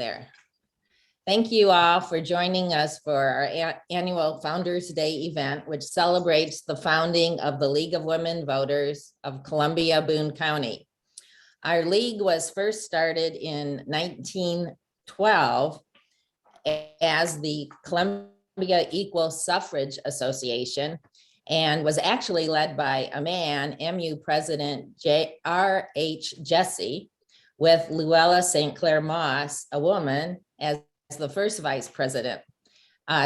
there. Thank you all for joining us for our annual Founders Day event, which celebrates the founding of the League of Women Voters of Columbia, Boone County. Our league was first started in 1912 as the Columbia Equal Suffrage Association and was actually led by a man, MU President R.H. Jesse, with Luella St. Clair Moss, a woman, as the first vice president.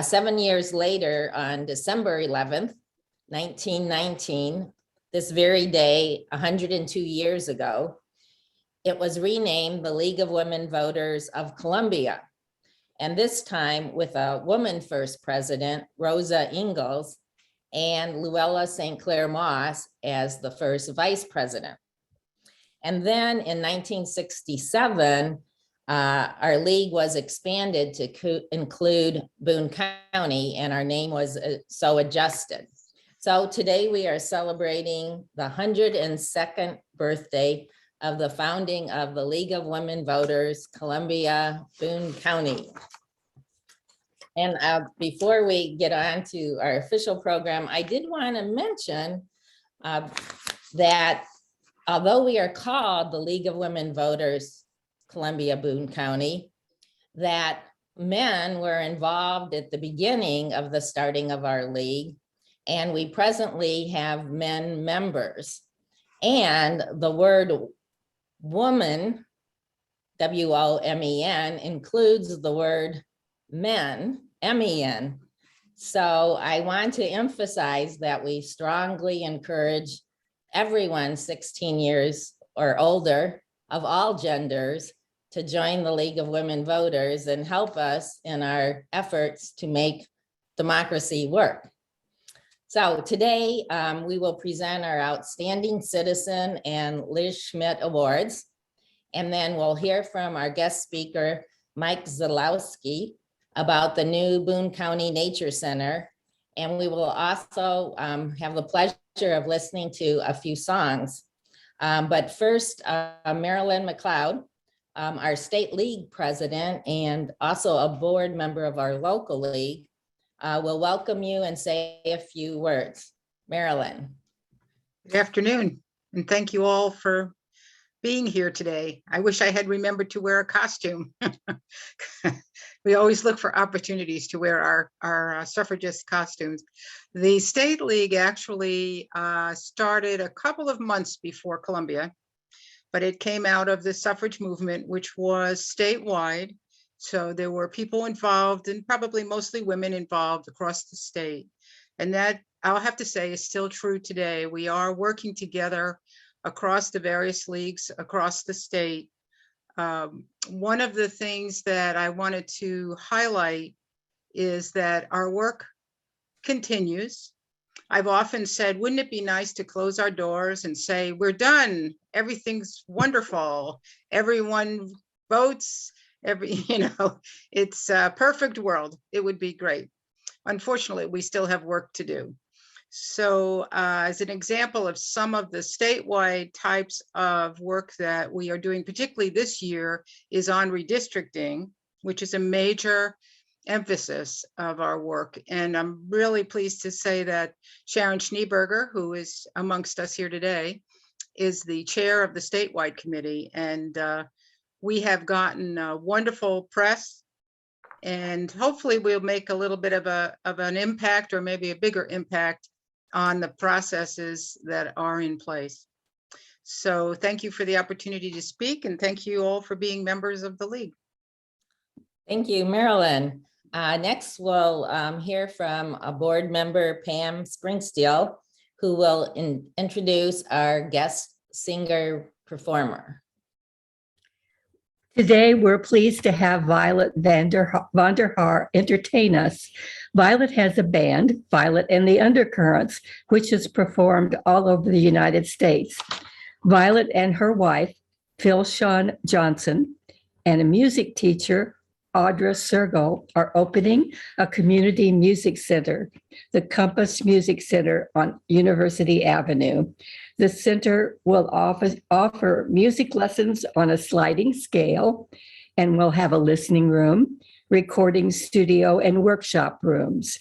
7 years later, on December 11th, 1919, this very day, 102 years ago, it was renamed the League of Women Voters of Columbia. And this time with a woman first president, Rosa Ingalls, and Luella St. Clair Moss as the first vice president. And then in 1967, our league was expanded to include Boone County, and our name was so adjusted. So today we are celebrating the 102nd birthday of the founding of the League of Women Voters, Columbia, Boone County. And before we get on to our official program, I did want to mention that although we are called the League of Women Voters, Columbia, Boone County, that men were involved at the beginning of the starting of our league, and we presently have men members. And the word woman, W-O-M-E-N, includes the word men, M-E-N. So I want to emphasize that we strongly encourage everyone 16 years or older of all genders to join the League of Women Voters and help us in our efforts to make democracy work. So today we will present our Outstanding Citizen and Liz Schmidt Awards. And then we'll hear from our guest speaker, Mike Szydlowski, about the new Boone County Nature Center. And we will also have the pleasure of listening to a few songs. But first, Marilyn McLeod, our state league president and also a board member of our local league, will welcome you and say a few words. Marilyn. Good afternoon, and thank you all for being here today. I wish I had remembered to wear a costume. We always look for opportunities to wear our suffragist costumes. The State League actually started a couple of months before Columbia, but it came out of the suffrage movement, which was statewide. So there were people involved, and probably mostly women involved across the state. And that, I'll have to say, is still true today. We are working together across the various leagues across the state. One of the things that I wanted to highlight is that our work continues. I've often said, wouldn't it be nice to close our doors and say, we're done, everything's wonderful, everyone votes, it's a perfect world. It would be great. Unfortunately, we still have work to do. So as an example of some of the statewide types of work that we are doing, particularly this year, is on redistricting, which is a major emphasis of our work. And I'm really pleased to say that Sharon Schneeberger, who is amongst us here today, is the chair of the statewide committee. And we have gotten wonderful press, and hopefully we'll make a little bit of an impact, or maybe a bigger impact, on the processes that are in place. So thank you for the opportunity to speak, and thank you all for being members of the league. Thank you, Marilyn. Next, we'll hear from a board member, Pam Springsteel, who will introduce our guest singer performer. Today, we're pleased to have Violet van der Haar entertain us. Violet has a band, Violet and the Undercurrents, which has performed all over the United States. Violet and her wife, Phil Sean Johnson, and a music teacher, Audra Sergo, are opening a community music center, the Compass Music Center on University Avenue. The center will offer music lessons on a sliding scale and will have a listening room, recording studio, and workshop rooms.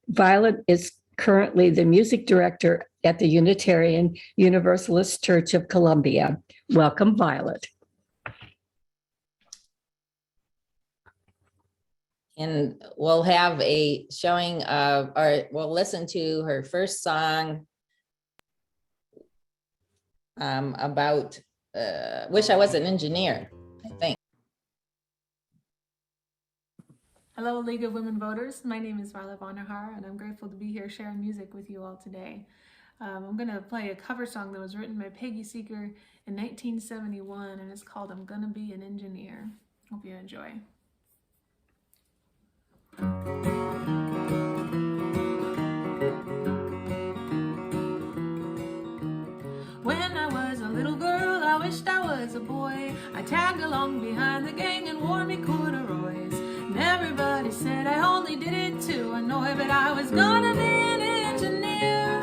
Violet is currently the music director at the Unitarian Universalist Church of Columbia. Welcome, Violet. And we'll have a showing of, or we'll listen to her first song about, Wish I Was an Engineer, I think. Hello, League of Women Voters. My name is Violet Vonderhaar, and I'm grateful to be here sharing music with you all today. I'm going to play a cover song that was written by Peggy Seeger in 1971, and it's called I'm Gonna Be an Engineer. Hope you enjoy. When I was a little girl, I wished I was a boy. I tagged along behind the gang and wore me corduroys. And everybody said I only did it to annoy, but I was gonna be an engineer.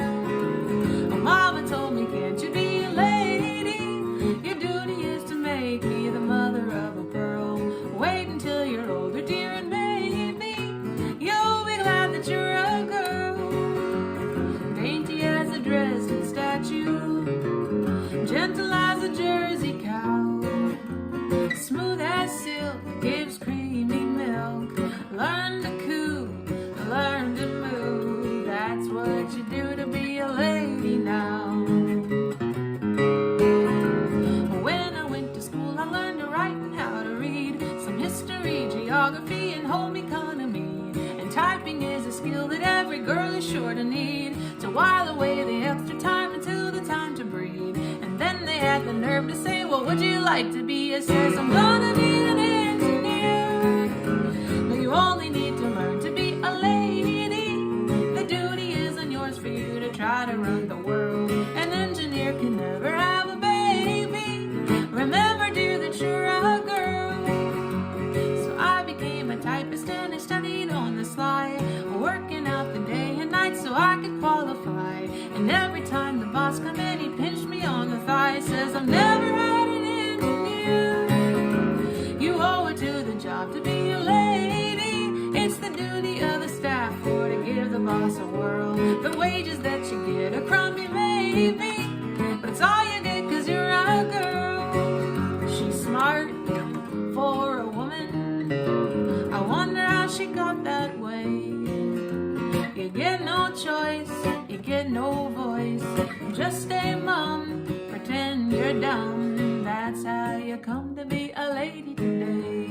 My mama told me, can't you be a lady? Your duty is to make me the mother of a pearl. Wait until you're older, dear, and maybe you'll be glad that you're a girl. Dainty as a Dresden statue, gentle as a Jersey cow, smooth as silk, gives creamy milk. Learn to coo, learn to move. That's what you do to be a lady now. When I went to school, I learned to write and how to read, some history, geography, and home economy. And typing is a skill that every girl is sure to need, to while away the extra time until the time to breathe. And then they had the nerve to say, well, would you like to be? It says, I'm gonna be an engineer. But you only need to learn to be a lady. The duty isn't yours for you to try to run the world. An engineer can never have a baby. Remember, dear, that you're a girl. So I became a typist and I studied on the sly, working out the day and night so I could qualify. And every time the boss come in, he pinched me on the thigh, says, I've never had an engineer. You owe it to the job to be a lady. It's the duty of the staff for to give the boss a whirl. The wages that you get are crummy maybe, but it's all you get cause you're a girl. She's smart for a woman. I wonder how she got that way. You get no choice, you get no voice. Just stay mum, pretend you're dumb. That's how you come to be a lady today.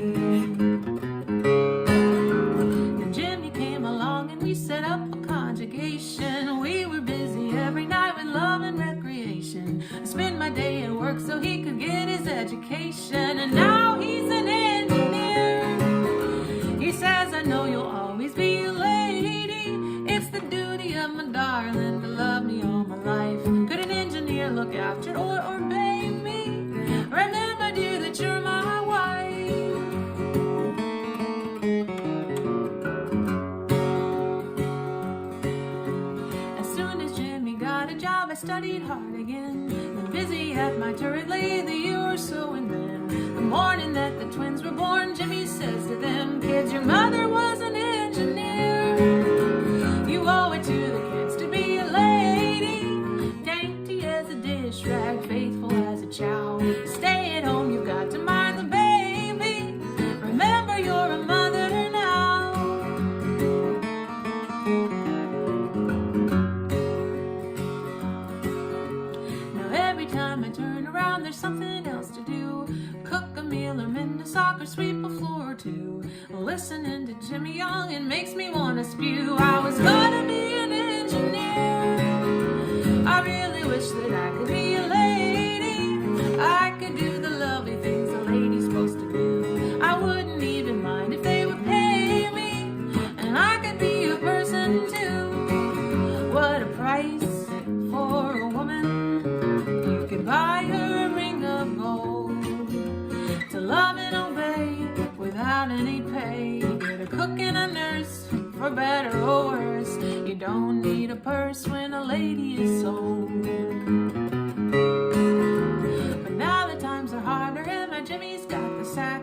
And Jimmy came along and we set up a conjugation. We were busy every night with love and recreation. I spent my day at work so he could get his education. And now he's an engineer. He says, I know you'll always be a lady. It's the duty of my darling to love me all my life. Could an engineer look after or obey me? Remember, dear, that you're my wife. As soon as Jimmy got a job, I studied hard again. Been busy at my turret lay the year or so, and then the morning that the twins were born, Jimmy says to them, kids, your mother was an engineer. You owe it to the kids to be a lady. Dainty as a dish rag, faithful as a chow. Stay at home, you got to mind the baby. Remember, you're a mother now. Now every time I turn around, there's something else to do. Cook a meal or mend a sock or sweep a floor or two. Listening to Jimmy Young, it makes me want to spew. I was gonna be an engineer. I really wish that I could be a lady. I could do the lovely things a lady's supposed to do. I wouldn't even mind if they would pay me, and I could be a person too. What a price for a woman. You could buy her a ring of gold to love and obey without any pay. You get a cook and a nurse for better or worse. You don't need a purse when a lady is sold. But now the times are harder and my Jimmy's got the sack.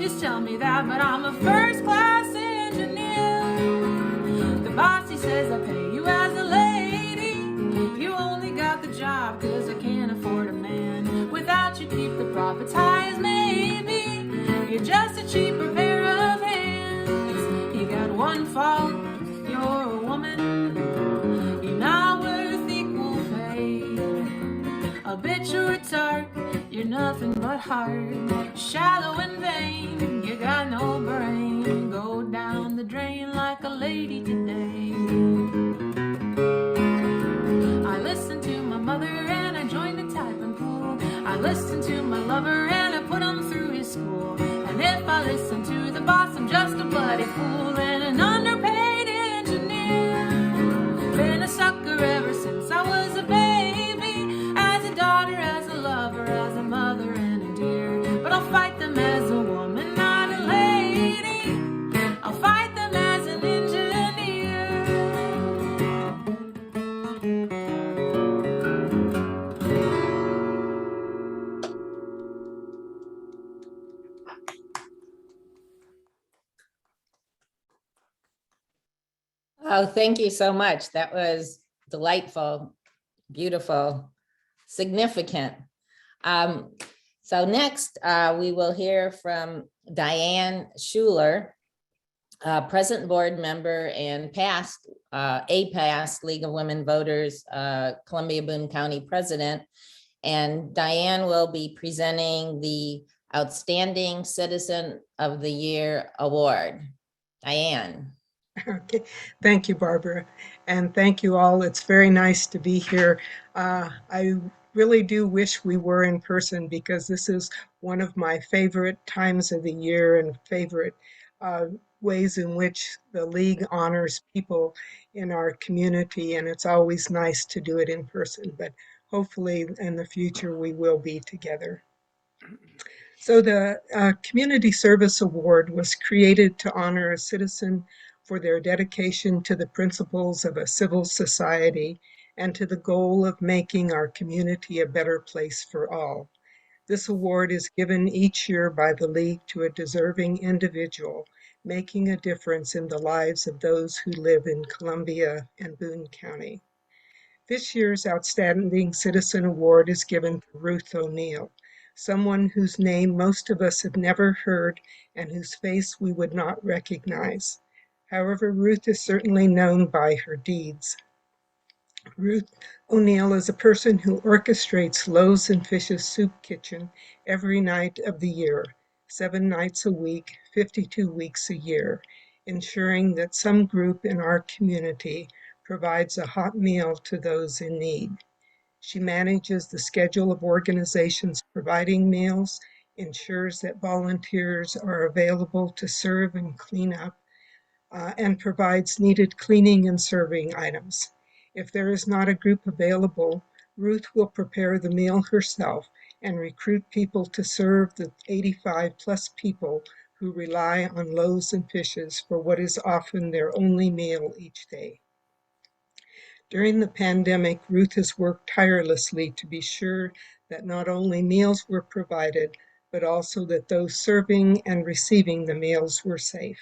bosses tell me that, but I'm a first-class engineer. The boss, he says, I pay you as a lady. You only got the job 'cause I can't afford a man. Without you, keep the profits high as maybe. You're just a cheaper pair of hands. You got one fault, you're a woman. You're not worth equal pay. A bitch or a tart, you're nothing but hard. Shallow and vain, you got no brain. Go down the drain like a lady today. I listened to my mother and I joined the typing pool. I listened to my lover and I put him through his school. And if I listen to the boss, I'm just a bloody fool and an underpaid engineer. Been a sucker ever since I was a baby. As a daughter, as a lover, as a mother and a dear. But I'll fight them as a woman, not a lady. I'll fight them as an engineer. Oh, thank you so much. That was delightful, beautiful, significant. So next, we will hear from Diane Schuler, present board member and past League of Women Voters, Columbia Boone County president. And Diane will be presenting the Outstanding Citizen of the Year Award. Diane. Okay, thank you, Barbara, and thank you all. It's very nice to be here. I really do wish we were in person because this is one of my favorite times of the year and favorite ways in which the League honors people in our community, and it's always nice to do it in person, but hopefully in the future we will be together. So the Community Service Award was created to honor a citizen for their dedication to the principles of a civil society and to the goal of making our community a better place for all. This award is given each year by the League to a deserving individual, making a difference in the lives of those who live in Columbia and Boone County. This year's Outstanding Citizen Award is given to Ruth O'Neill, someone whose name most of us have never heard and whose face we would not recognize. However, Ruth is certainly known by her deeds. Ruth O'Neill is a person who orchestrates Loaves and Fishes Soup Kitchen every night of the year, 7 nights a week, 52 weeks a year, ensuring that some group in our community provides a hot meal to those in need. She manages the schedule of organizations providing meals, ensures that volunteers are available to serve and clean up, and provides needed cleaning and serving items. If there is not a group available, Ruth will prepare the meal herself and recruit people to serve the 85 plus people who rely on Loaves and Fishes for what is often their only meal each day. During the pandemic, Ruth has worked tirelessly to be sure that not only meals were provided, but also that those serving and receiving the meals were safe.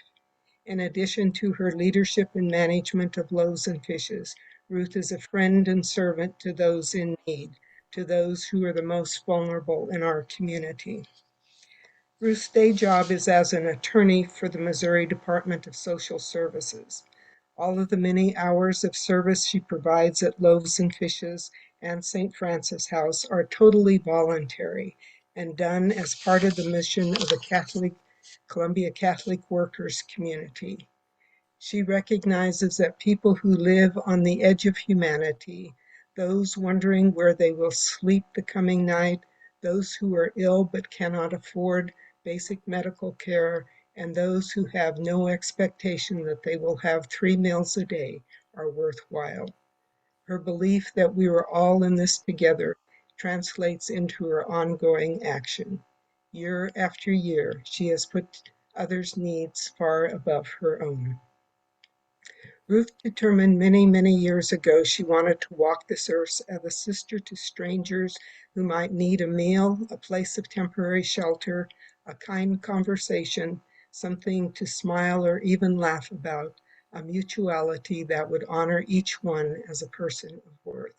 In addition to her leadership and management of Loaves and Fishes, Ruth is a friend and servant to those in need, to those who are the most vulnerable in our community. Ruth's day job is as an attorney for the Missouri Department of Social Services. All of the many hours of service she provides at Loaves and Fishes and St. Francis House are totally voluntary and done as part of the mission of the Columbia Catholic Workers community. She recognizes that people who live on the edge of humanity, those wondering where they will sleep the coming night, those who are ill but cannot afford basic medical care, and those who have no expectation that they will have 3 meals a day are worthwhile. Her belief that we are all in this together translates into her ongoing action. Year after year, she has put others' needs far above her own. Ruth determined many, many years ago she wanted to walk this earth as a sister to strangers who might need a meal, a place of temporary shelter, a kind conversation, something to smile or even laugh about, a mutuality that would honor each one as a person of worth.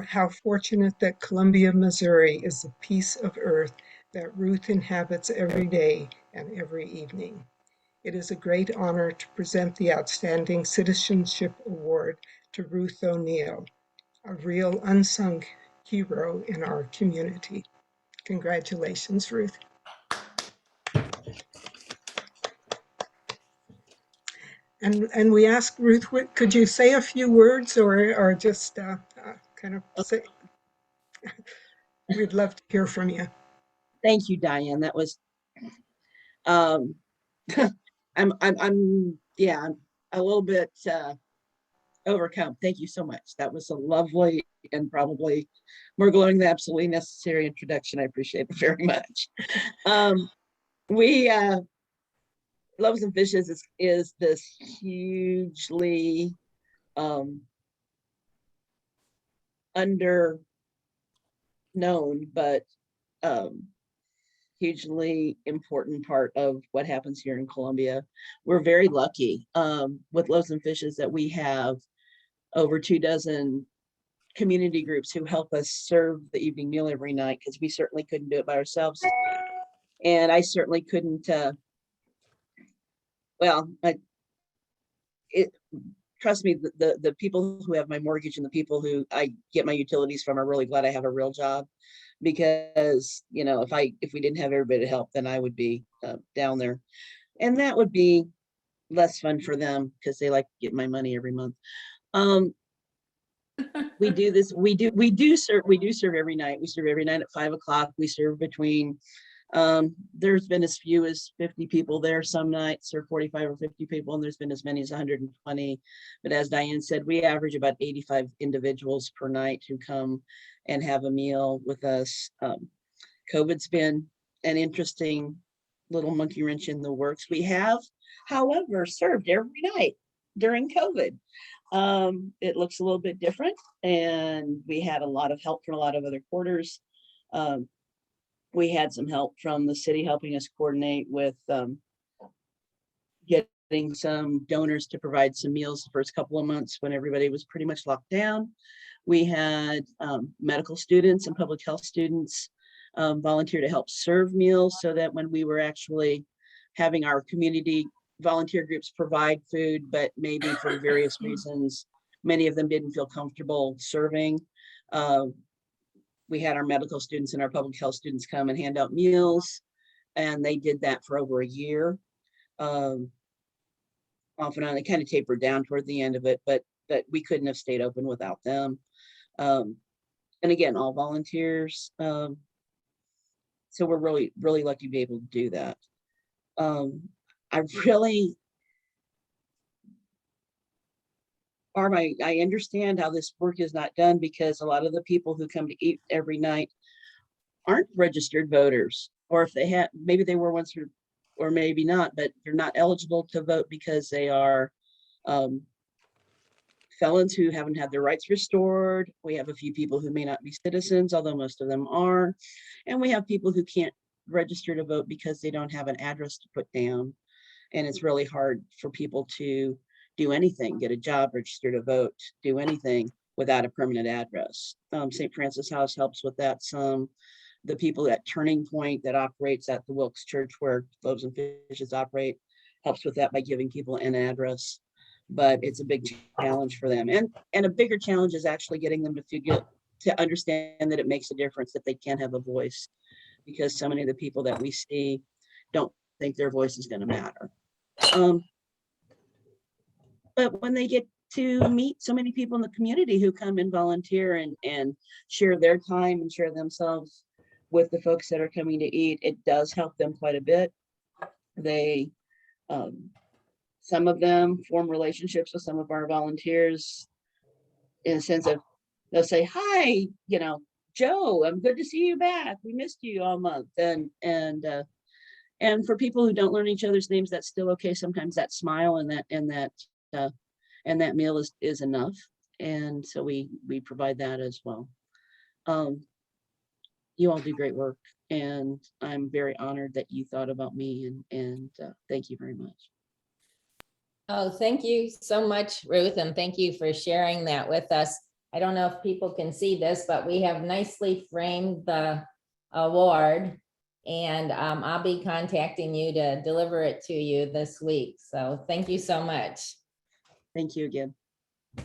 How fortunate that Columbia, Missouri is a piece of earth that Ruth inhabits every day and every evening. It is a great honor to present the Outstanding Citizenship Award to Ruth O'Neill, a real unsung hero in our community. Congratulations, Ruth. And we asked Ruth, could you say a few words or just kind of say, we'd love to hear from you. Thank you, Diane. That was, I'm a little bit overcome. Thank you so much. That was a lovely and probably more glowing than absolutely necessary introduction. I appreciate it very much. Loaves and Fishes is this hugely under known, but hugely important part of what happens here in Columbia. We're very lucky with Loaves and Fishes that we have over 24 community groups who help us serve the evening meal every night, because we certainly couldn't do it by ourselves. And I certainly couldn't, trust me, the people who have my mortgage and the people who I get my utilities from are really glad I have a real job, because, you know, if we didn't have everybody to help, then I would be down there, and that would be less fun for them because they like to get my money every month. We do serve every night. We serve every night at 5 o'clock. We serve between there's been as few as 50 people there some nights, or 45 or 50 people, and there's been as many as 120. But as Diane said, we average about 85 individuals per night who come and have a meal with us. COVID's been an interesting little monkey wrench in the works. We have, however, served every night during COVID. It looks a little bit different, and we had a lot of help from a lot of other quarters. We had some help from the city helping us coordinate with getting some donors to provide some meals the first couple of months when everybody was pretty much locked down. We had medical students and public health students volunteer to help serve meals, so that when we were actually having our community volunteer groups provide food, but maybe for various reasons, many of them didn't feel comfortable serving. We had our medical students and our public health students come and hand out meals, and they did that for over a year. Off and on, they kind of tapered down toward the end of it, but we couldn't have stayed open without them. And again, all volunteers. So we're really, really lucky to be able to do that. I understand how this work is not done, because a lot of the people who come to eat every night aren't registered voters, or if they had, maybe they were once, or maybe not, but they're not eligible to vote because they are felons who haven't had their rights restored. We have a few people who may not be citizens, although most of them are. And we have people who can't register to vote because they don't have an address to put down. And it's really hard for people to do anything, get a job, register to vote, do anything without a permanent address. St. Francis House helps with that some. The people at Turning Point that operates at the Wilkes Church where Loaves and Fishes operate helps with that by giving people an address. But it's a big challenge for them. And a bigger challenge is actually getting them to understand that it makes a difference, that they can have a voice, because so many of the people that we see don't think their voice is going to matter. But when they get to meet so many people in the community who come and volunteer and share their time and share themselves with the folks that are coming to eat, it does help them quite a bit. They, some of them form relationships with some of our volunteers in a sense of, they'll say, hi, you know, Joe, I'm good to see you back. We missed you all month. And for people who don't learn each other's names, that's still okay. Sometimes that smile and that meal is enough. And so we provide that as well. you all do great work, and I'm very honored that you thought about me, and thank you very much. Oh, thank you so much, Ruth, and thank you for sharing that with us. I don't know if people can see this, but we have nicely framed the award, and I'll be contacting you to deliver it to you this week. So thank you so much. Thank you again.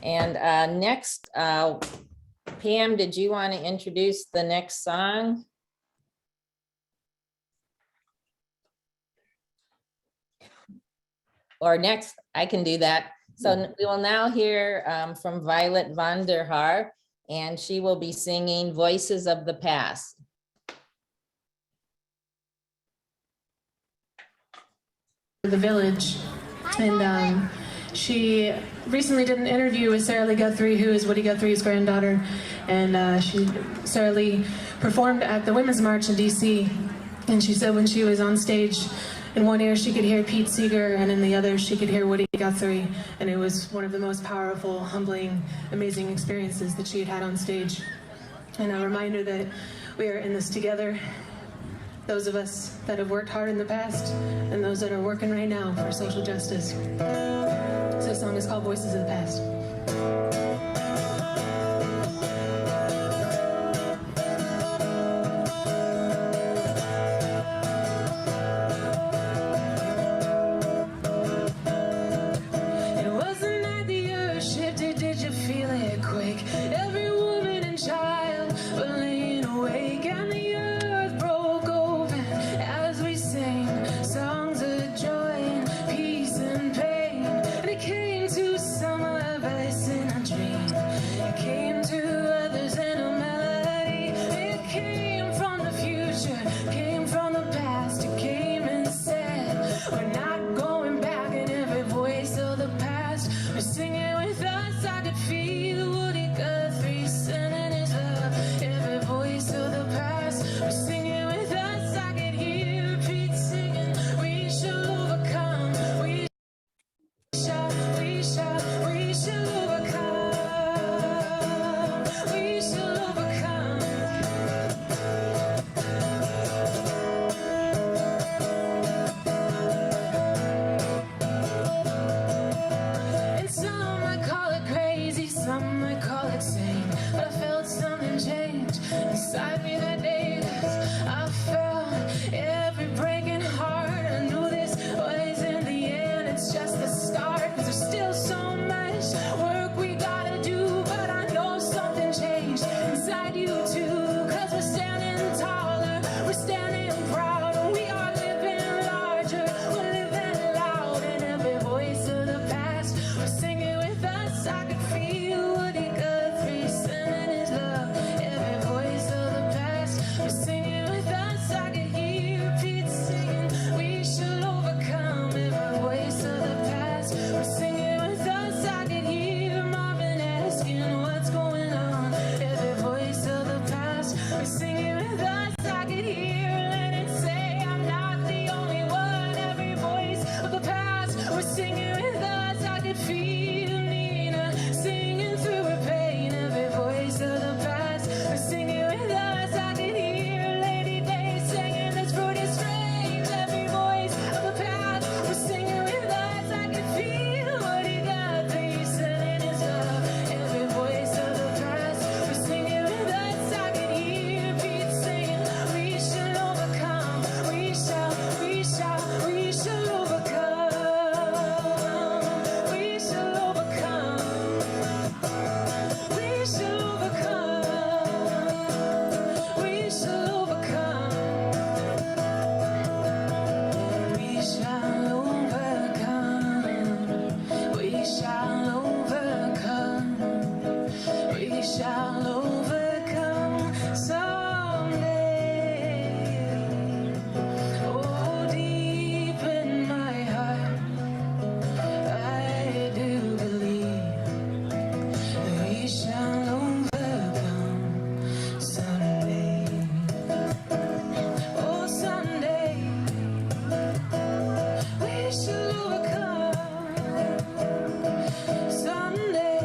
And next, Pam, did you want to introduce the next song? Or next, I can do that. So we will now hear from Violet van der Haar, and she will be singing Voices of the Past. The village, and she recently did an interview with Sarah Lee Guthrie, who is Woody Guthrie's granddaughter, and Sarah Lee performed at the Women's March in DC, and she said when she was on stage, in one ear she could hear Pete Seeger, and in the other she could hear Woody Guthrie, and it was one of the most powerful, humbling, amazing experiences that she had had on stage, and a reminder that we are in this together. Those of us that have worked hard in the past and those that are working right now for social justice. So this song is called Voices of the Past. It was the night the earth shifted, did you feel it quake? Every woman and child were laying awake, and the earth broke open as we sang songs of joy and peace and pain. And it came to some of us in a dream, it came to others in a melody. It came from the future, came from the past. It came and said, we're not going back. And every voice of the past was singing with us. I could feel Woody Guthrie sending his love. Every voice of the past was singing with us. I could hear Pete singing, we shall overcome. We shall overcome. We shall overcome. And some might call it crazy, some might call it sane, but I felt something change inside me that day. 'Cause I felt every breaking heart. I knew this was in the end, it's just the start. 'Cause there's still so much work we gotta do, but I know something changed inside you too. 'Cause we're standing taller, we're standing proud, and we are living larger, we're living loud. And every voice of the past was singing with us. I could feel Woody Guthrie sending his love. Every voice of the past was singing with us. I could hear Pete singing, we shall overcome. Every voice of the past was singing with us. I could hear Marvin asking what's going on. Every voice of the past was singing with us. I could hear Lennon say, I'm not the only one. Every voice of the past was singing with us. I could feel Nina singing through her pain. Every voice of the past was singing with us. I could hear Lady Day singing this fruit is strange. Every voice of the past was singing with us. I could feel Woody Guthrie sending his love. Every voice of the past was singing with us. I could hear Pete singing, we shall overcome. We shall overcome. We shall overcome. We shall overcome. We shall overcome. We shall overcome. We shall overcome. We shall overcome someday. Oh, deep in my heart, I do believe we shall overcome someday. Oh, someday we shall overcome. Someday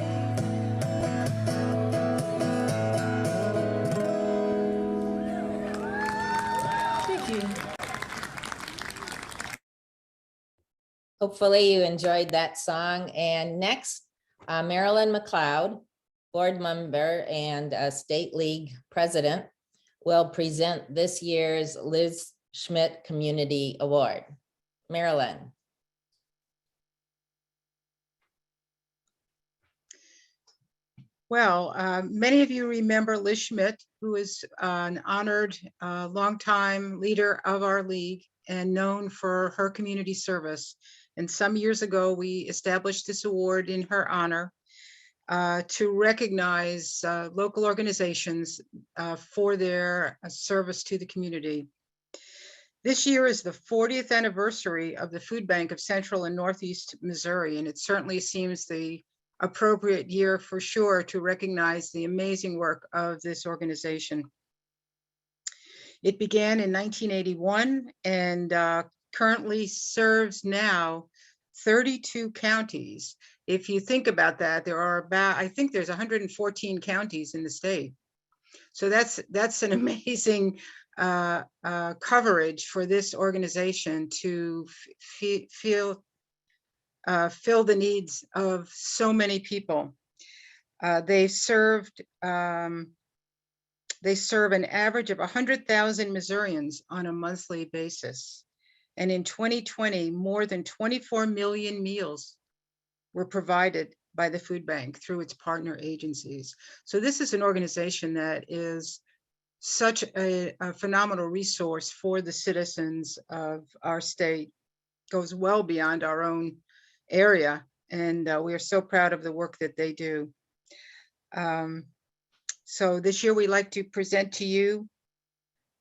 Hopefully you enjoyed that song. And next, Marilyn McLeod, board member and State League president, will present this year's Liz Schmidt Community Award. Marilyn. Well, many of you remember Liz Schmidt, who is an honored longtime leader of our league and known for her community service. And some years ago, we established this award in her honor to recognize local organizations for their service to the community. This year is the 40th anniversary of the Food Bank of Central and Northeast Missouri, and it certainly seems the appropriate year for sure to recognize the amazing work of this organization. It began in 1981 and currently serves now 32 counties. If you think about that, there are about, I think there's 114 counties in the state. So that's an amazing coverage for this organization to fill the needs of so many people. They serve an average of 100,000 Missourians on a monthly basis. And in 2020, more than 24 million meals were provided by the food bank through its partner agencies. So this is an organization that is such a phenomenal resource for the citizens of our state, goes well beyond our own area, and we are so proud of the work that they do. So this year we'd like to present to you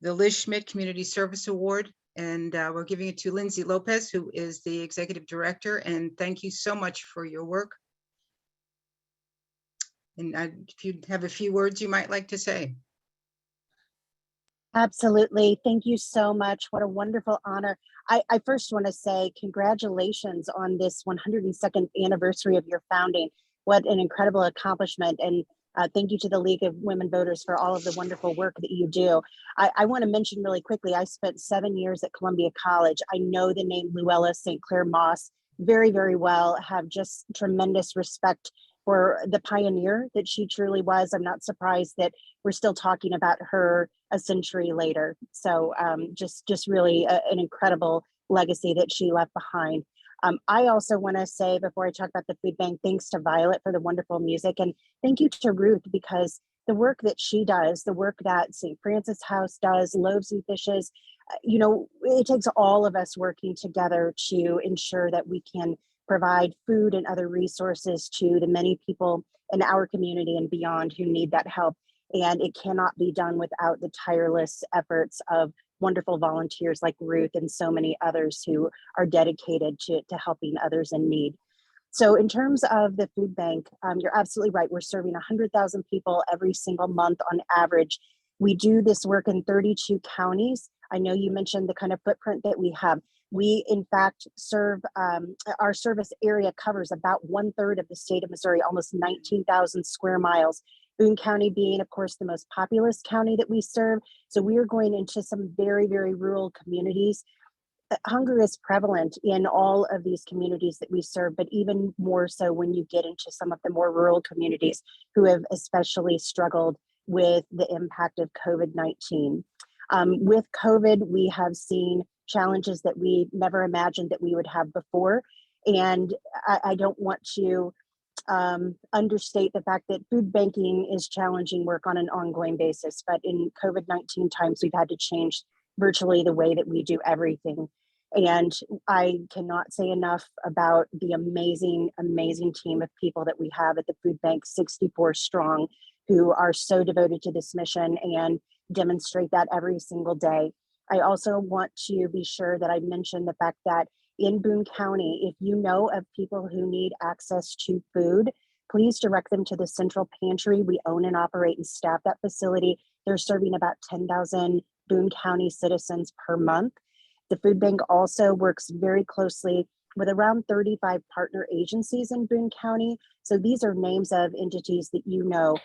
the Liz Schmidt Community Service Award, and we're giving it to Lindsay Lopez, who is the executive director, and thank you so much for your work. And if you have a few words you might like to say. Absolutely. Thank you so much. What a wonderful honor. I first want to say congratulations on this 102nd anniversary of your founding. What an incredible accomplishment. And thank you to the League of Women Voters for all of the wonderful work that you do. I want to mention really quickly, I spent 7 years at Columbia College. I know the name Luella St. Clair Moss very, very well, have just tremendous respect for the pioneer that she truly was. I'm not surprised that we're still talking about her a century later. So just really an incredible legacy that she left behind. I also want to say, before I talk about the food bank, thanks to Violet for the wonderful music, and thank you to Ruth, because the work that she does, the work that St. Francis House does, Loaves and Fishes, you know, it takes all of us working together to ensure that we can provide food and other resources to the many people in our community and beyond who need that help. And it cannot be done without the tireless efforts of wonderful volunteers like Ruth and so many others who are dedicated to helping others in need. So in terms of the food bank, you're absolutely right. We're serving 100,000 people every single month on average. We do this work in 32 counties. I know you mentioned the kind of footprint that we have. We, in fact, serve, our service area covers about 1/3 of the state of Missouri, almost 19,000 square miles. Boone County being, of course, the most populous county that we serve. So we are going into some very, very rural communities. Hunger is prevalent in all of these communities that we serve, but even more so when you get into some of the more rural communities who have especially struggled with the impact of COVID-19. With COVID, we have seen challenges that we never imagined that we would have before. And I don't want to understate the fact that food banking is challenging work on an ongoing basis. But in COVID-19 times, we've had to change virtually the way that we do everything. And I cannot say enough about the amazing, amazing team of people that we have at the food bank, 64 strong, who are so devoted to this mission and demonstrate that every single day. I also want to be sure that I mention the fact that in Boone County, if you know of people who need access to food, please direct them to the Central Pantry. We own and operate and staff that facility. They're serving about 10,000 Boone County citizens per month. The food bank also works very closely with around 35 partner agencies in Boone County. So these are names of entities that you know,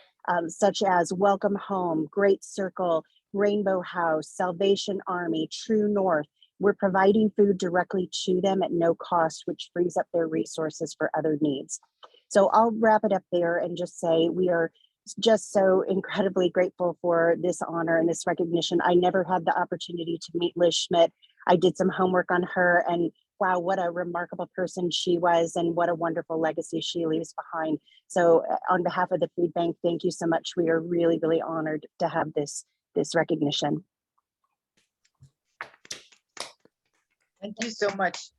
such as Welcome Home, Great Circle, Rainbow House, Salvation Army, True North, we're providing food directly to them at no cost, which frees up their resources for other needs. So I'll wrap it up there and just say we are just so incredibly grateful for this honor and this recognition. I never had the opportunity to meet Liz Schmidt. I did some homework on her, and wow, what a remarkable person she was, and what a wonderful legacy she leaves behind. So on behalf of the food bank, thank you so much. We are really, really honored to have this recognition. Thank you so much.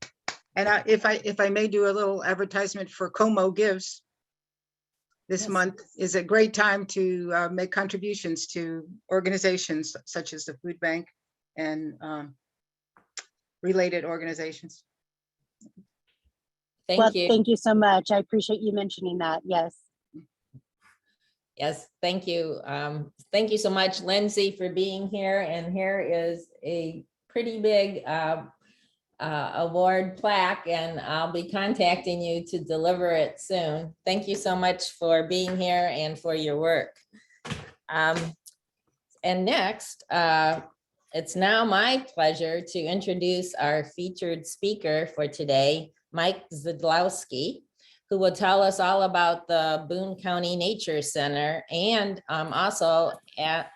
And if I may do a little advertisement for Como Gives, this Yes. month is a great time to make contributions to organizations such as the food bank and related organizations. Thank you. Thank you so much. I appreciate you mentioning that. Yes. Yes, thank you. Thank you so much, Lindsay, for being here. And here is a pretty big award plaque, and I'll be contacting you to deliver it soon. Thank you so much for being here and for your work. And next, it's now my pleasure to introduce our featured speaker for today, Mike Szydlowski, who will tell us all about the Boone County Nature Center and also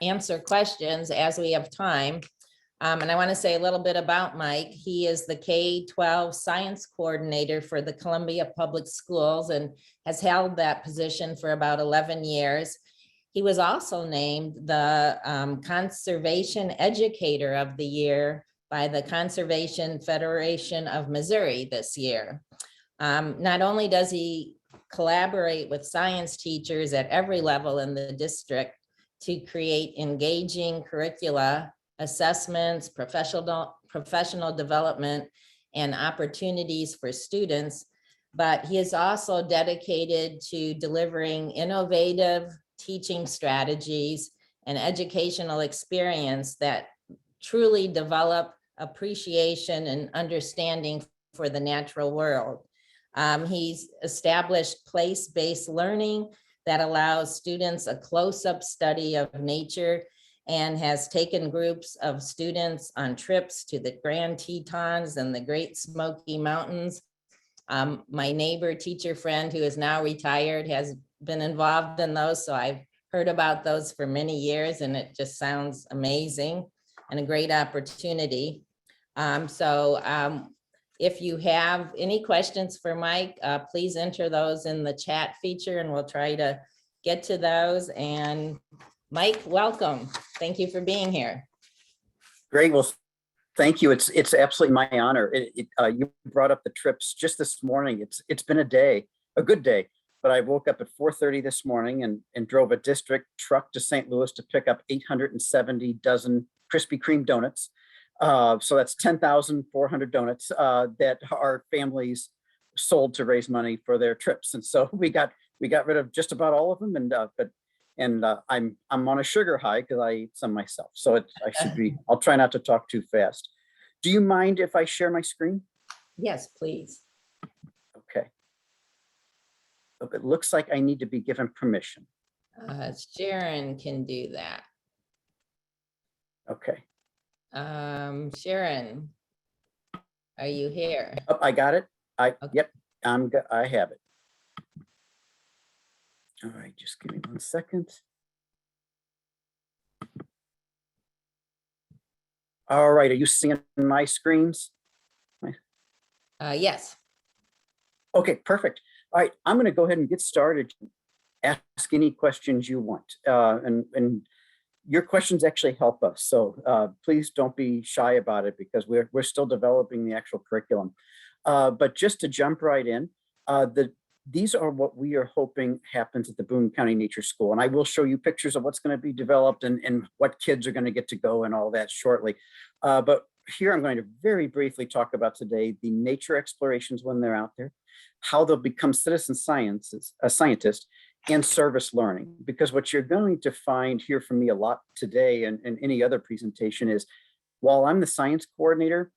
answer questions as we have time. And I want to say a little bit about Mike. He is the K-12 science coordinator for the Columbia Public Schools and has held that position for about 11 years. He was also named the Conservation Educator of the Year by the Conservation Federation of Missouri this year. Not only does he collaborate with science teachers at every level in the district to create engaging curricula, assessments, professional development, and opportunities for students, but he is also dedicated to delivering innovative teaching strategies and educational experience that truly develop appreciation and understanding for the natural world. He's established place-based learning that allows students a close-up study of nature and has taken groups of students on trips to the Grand Tetons and the Great Smoky Mountains. My neighbor teacher friend who is now retired has been involved in those, so I've heard about those for many years, and it just sounds amazing and a great opportunity. If you have any questions for Mike, please enter those in the chat feature and we'll try to get to those. And Mike, welcome. Thank you for being here. Great. Well, thank you. It's absolutely my honor. You brought up the trips just this morning. It's been a good day, but I woke up at 4:30 this morning and drove a district truck to St. Louis to pick up 870 dozen Krispy Kreme donuts. So that's 10,400 donuts that our families sold to raise money for their trips. And so we got rid of just about all of them. And I'm on a sugar high because I eat some myself. So I'll try not to talk too fast. Do you mind if I share my screen? Yes, please. Okay. It looks like I need to be given permission. Sharon can do that. Okay. Sharon, are you here? Oh, I got it. Okay. Yep, I have it. All right, just give me 1 second. All right, are you seeing my screens? Yes. Okay, perfect. All right, I'm going to go ahead and get started. Ask any questions you want, and your questions actually help us. So please don't be shy about it because we're still developing the actual curriculum. But just to jump right in, these are what we are hoping happens at the Boone County Nature School. And I will show you pictures of what's going to be developed and what kids are going to get to go and all that shortly. But here I'm going to very briefly talk about today the nature explorations when they're out there, how they'll become citizen scientists, and service learning. Because what you're going to hear from me a lot today and any other presentation is, while I'm the science coordinator,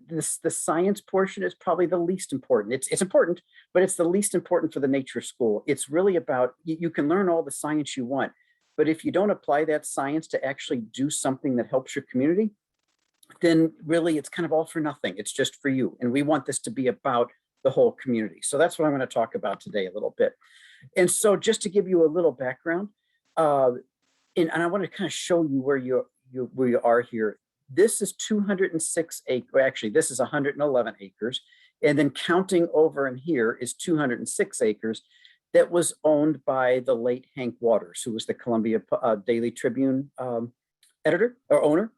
the science portion is probably the least important. It's important, but it's the least important for the nature school. It's really about, you can learn all the science you want, but if you don't apply that science to actually do something that helps your community, then really it's kind of all for nothing. It's just for you. And we want this to be about the whole community. So that's what I'm going to talk about today a little bit. And so just to give you a little background, and I want to kind of show you where you are here. This is 206 acres. Actually, this is 111 acres. And then counting over in here is 206 acres that was owned by the late Hank Waters, who was the Columbia Daily Tribune editor or owner.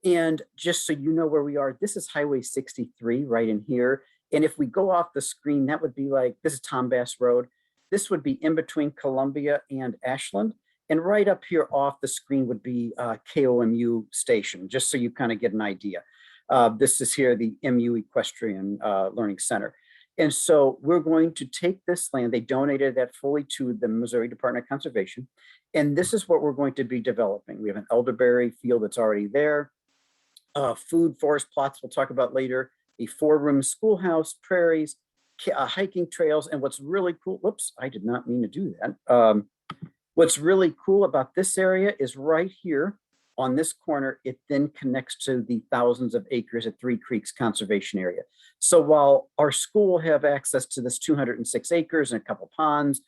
And just so you know where we are, this is Highway 63 right in here. And if we go off the screen, that would be like, this is Tom Bass Road. This would be in between Columbia and Ashland. And right up here off the screen would be KOMU station, just so you kind of get an idea. This is here, the MU Equestrian Learning Center. And so we're going to take this land. They donated that fully to the Missouri Department of Conservation. And this is what we're going to be developing. We have an elderberry field that's already there. Food forest plots we'll talk about later. A 4-room schoolhouse, prairies, hiking trails. And what's really cool, whoops, I did not mean to do that. What's really cool about this area is right here on this corner, it then connects to the thousands of acres at Three Creeks Conservation Area. So while our school will have access to this 206 acres and a couple ponds,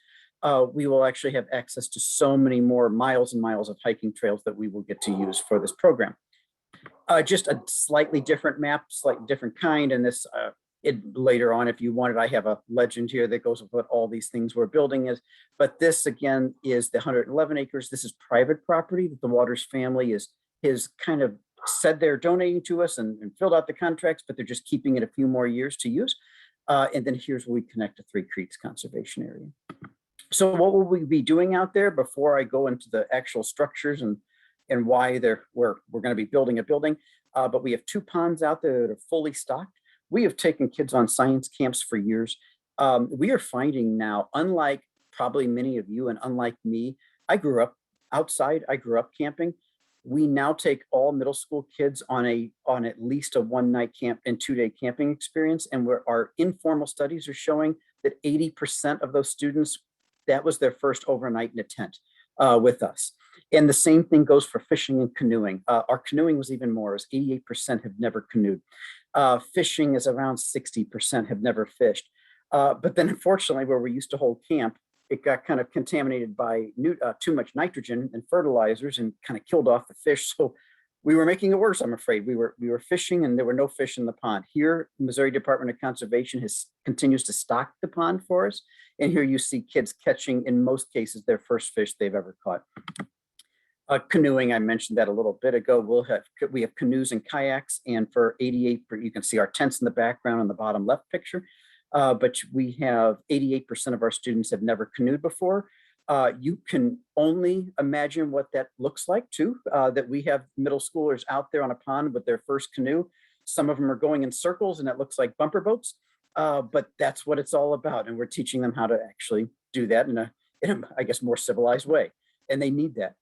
we will actually have access to so many more miles and miles of hiking trails that we will get to use for this program. Just a slightly different map, slightly different kind. And this, later on, if you wanted, I have a legend here that goes with what all these things we're building is. But this again is the 111 acres. This is private property that the Waters family is kind of said they're donating to us and filled out the contracts, but they're just keeping it a few more years to use. And then here's where we connect to Three Creeks Conservation Area. So what will we be doing out there before I go into the actual structures and why we're going to be building a building? But we have 2 ponds out there that are fully stocked. We have taken kids on science camps for years. We are finding now, unlike probably many of you and unlike me, I grew up outside, I grew up camping. We now take all middle school kids on at least a 1-night camp and 2-day camping experience. And our informal studies are showing that 80% of those students, that was their first overnight in a tent with us. And the same thing goes for fishing and canoeing. Our canoeing was even more, as 88% have never canoed. Fishing is around 60% have never fished. But then unfortunately, where we used to hold camp, it got kind of contaminated by too much nitrogen and fertilizers and kind of killed off the fish. So we were making it worse, I'm afraid. We were fishing and there were no fish in the pond. Here, Missouri Department of Conservation continues to stock the pond for us. And here you see kids catching, in most cases, their first fish they've ever caught. Canoeing, I mentioned that a little bit ago. We have canoes and kayaks, and for 88, you can see our tents in the background on the bottom left picture. But we have 88% of our students have never canoed before. You can only imagine what that looks like too, that we have middle schoolers out there on a pond with their first canoe. Some of them are going in circles and it looks like bumper boats, but that's what it's all about. And we're teaching them how to actually do that in a, I guess, more civilized way. And they need that.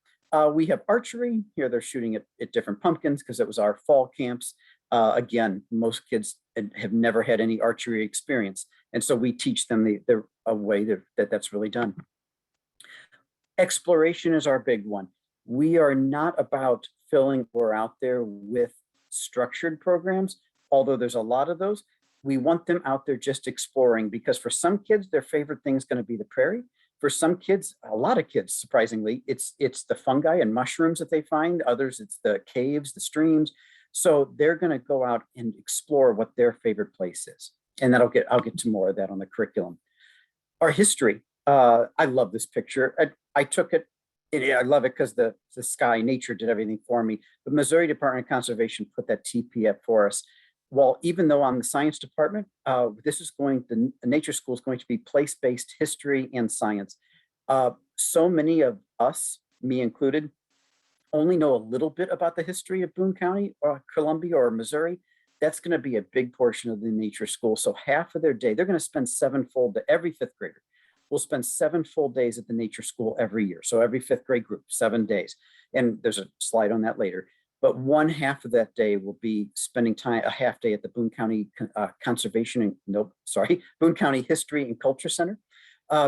We have archery. Here they're shooting at different pumpkins because it was our fall camps. Again, most kids have never had any archery experience. And so we teach them a way that's really done. Exploration is our big one. We are not about filling we're out there with structured programs, although there's a lot of those. We want them out there just exploring, because for some kids, their favorite thing is going to be the prairie. For some kids, a lot of kids, surprisingly, it's the fungi and mushrooms that they find. Others, it's the caves, the streams. So they're going to go out and explore what their favorite place is. And I'll get to more of that on the curriculum. Our history. I love this picture. I took it. I love it because the sky, nature did everything for me. The Missouri Department of Conservation put that TP up for us. Well, even though I'm the science department, the nature school is going to be place-based history and science. So many of us, me included, only know a little bit about the history of Boone County or Columbia or Missouri. That's going to be a big portion of the nature school. So half of their day, they're going to spend 7 full days. Every 5th grader will spend 7 full days at the nature school every year. So every 5th grade group, 7 days. And there's a slide on that later. But 1/2 of that day will be spending time, a half day at the Boone County Boone County History and Culture Center,